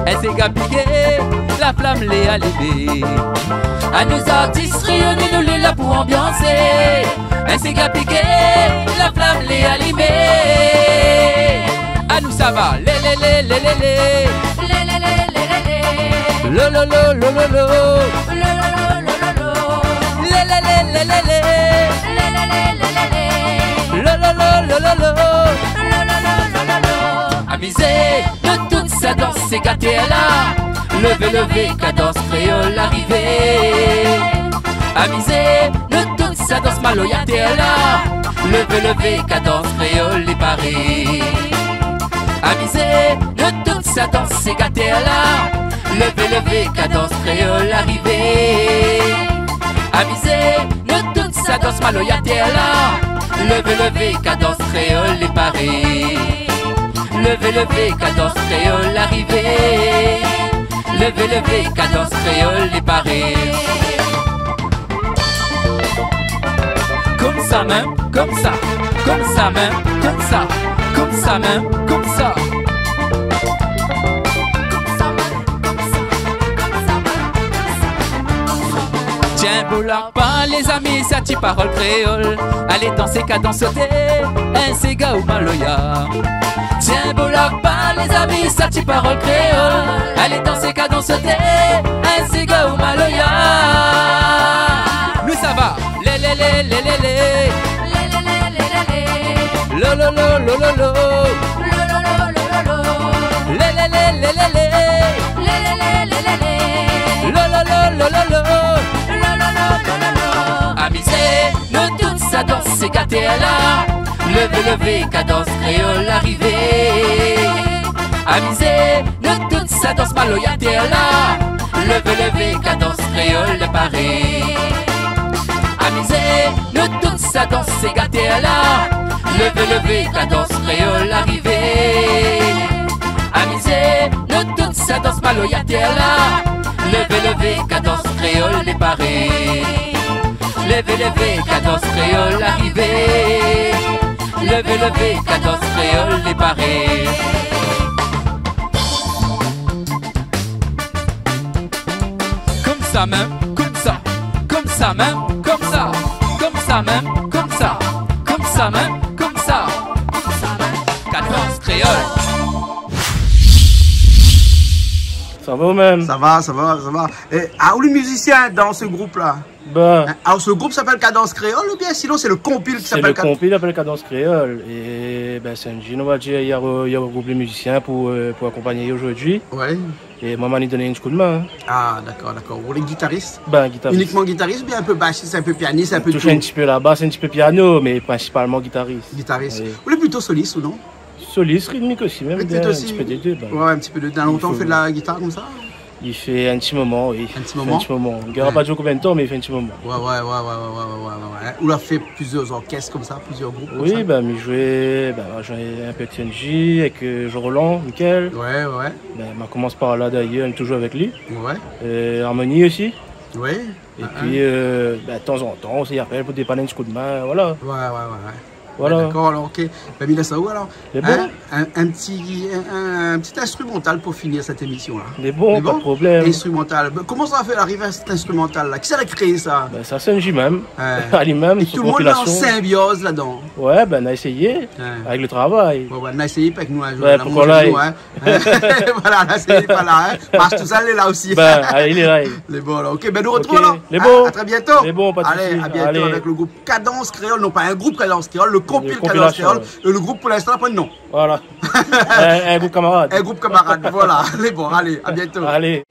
Speaker 9: Elle s'est gapiquée, la flamme les allumée. À nous artistes rayonnés, nous les là pour ambiancer. Elle s'est gapiquée, la flamme les allumée. À nous ça va, lé. Lo lo lo lo lo lo. Amusez, de toute sa danse, c'est gâté là. Levez, levez, cadence créole arrivée. Amusez, de toute sa danse maloyate là. Levez, levez, cadence créole est parée. Amusez, de toute sa danse, c'est gâté là. Levez, levez, cadence créole arrivée. Amusez, de toute sa danse maloyate là. Levez, levez, cadence créole est parée. Levez, levez, cadence créole arrivée. Levez, levez, cadence créole est parée. Comme ça même, comme ça, comme ça même, comme ça, comme ça même, comme ça. Tiens, boulac pas les amis, ça t'y parole créole. Allez danser, cadence sauter, un Sega ou Maloya. Tiens, boulac pas les amis, ça t'y parole créole. Allez danser, cadence sauter, un Sega ou Maloya. Nous ça va, lé. Lo lo lo lo lo lo. Amusez, nous toute sa danse c'est gâté là. Levez, levez, cadence créole arrivée. Amusez, nous toute sa danse maloyate là. Levez, levez, cadence créole parée. Amusez, nous toute sa danse c'est gâté là. Levez, levez, cadence créole arrivée. Amusez, nous toute sa danse maloyate là. Levez, levez, cadence créole est parée. Levez, levez, cadence créole arrivée. Levez, levez, cadence créole est parée. Comme ça même, comme ça, comme ça même, comme ça, comme ça même, comme ça, comme ça même, comme ça, cadence créole.
Speaker 17: Ça va même.
Speaker 1: Ça va. Et où les musiciens dans ce groupe-là? Alors ce groupe s'appelle Cadence Créole ou bien sinon c'est le compil qui s'appelle Cadence Créole?
Speaker 17: C'est le compil qui s'appelle Cadence Créole. Et Sanji, on va dire, il y a regroupé les musiciens pour accompagner aujourd'hui.
Speaker 1: Ouais.
Speaker 17: Et maman lui donnait une coup de main.
Speaker 1: Ah d'accord. Vous les guitaristes?
Speaker 17: Guitariste.
Speaker 1: Uniquement guitariste ou bien un peu bassiste, un peu pianiste, un peu tout?
Speaker 17: Touche un petit peu la basse, un petit peu piano, mais principalement guitariste.
Speaker 1: Guitariste. Vous êtes plutôt soliste ou non?
Speaker 17: Soliste, rythmique aussi, même. Un petit peu des deux.
Speaker 1: Ouais, un petit peu de deux. Longtemps on fait de la guitare comme ça?
Speaker 17: Il fait un petit moment, oui.
Speaker 1: Un petit moment?
Speaker 17: Il ne pas dire combien de temps, mais il fait un petit moment.
Speaker 1: Ouais. Ou a fait plusieurs orchestres comme ça, plusieurs groupes comme ça?
Speaker 17: Oui, j'ai joué un peu avec Sanji, avec Jean Roland, Mickaël.
Speaker 1: Ouais.
Speaker 17: On commence par là d'ailleurs, on est toujours avec lui.
Speaker 1: Ouais.
Speaker 17: Harmonie aussi.
Speaker 1: Oui.
Speaker 17: Et puis, de temps en temps, on s'y appelle pour dépanner un coup de main, voilà.
Speaker 1: Ouais.
Speaker 17: Voilà.
Speaker 1: D'accord, alors ok. Mis ça où alors?
Speaker 17: Bon.
Speaker 1: Un petit instrumental pour finir cette émission là.
Speaker 17: Mais bon, pas de problème.
Speaker 1: Instrumental. Comment ça a fait arriver à cet instrumental là? Qui ça a créé ça?
Speaker 17: Ça c'est Sanji même. Lui-même.
Speaker 1: Et tout le monde est en symbiose là-dedans.
Speaker 17: Ouais, on a essayé avec le travail.
Speaker 1: On a essayé avec nous un jour.
Speaker 17: Pourquoi là?
Speaker 1: Voilà, on a essayé pas là. Marche tout ça, il est là aussi.
Speaker 17: Il est là.
Speaker 1: Les bons là. Ok, nous retrouvons là.
Speaker 17: Les bons.
Speaker 1: À très bientôt.
Speaker 17: Les bons, pas de
Speaker 1: Allez, à bientôt avec le groupe Cadence Créole. Non pas un groupe Cadence Créole, le compil Cadence Créole. Le groupe pour l'instant prend le nom.
Speaker 17: Voilà. Un groupe camarade.
Speaker 1: Un groupe camarade, voilà. Les bons, allez, à bientôt.
Speaker 17: Allez.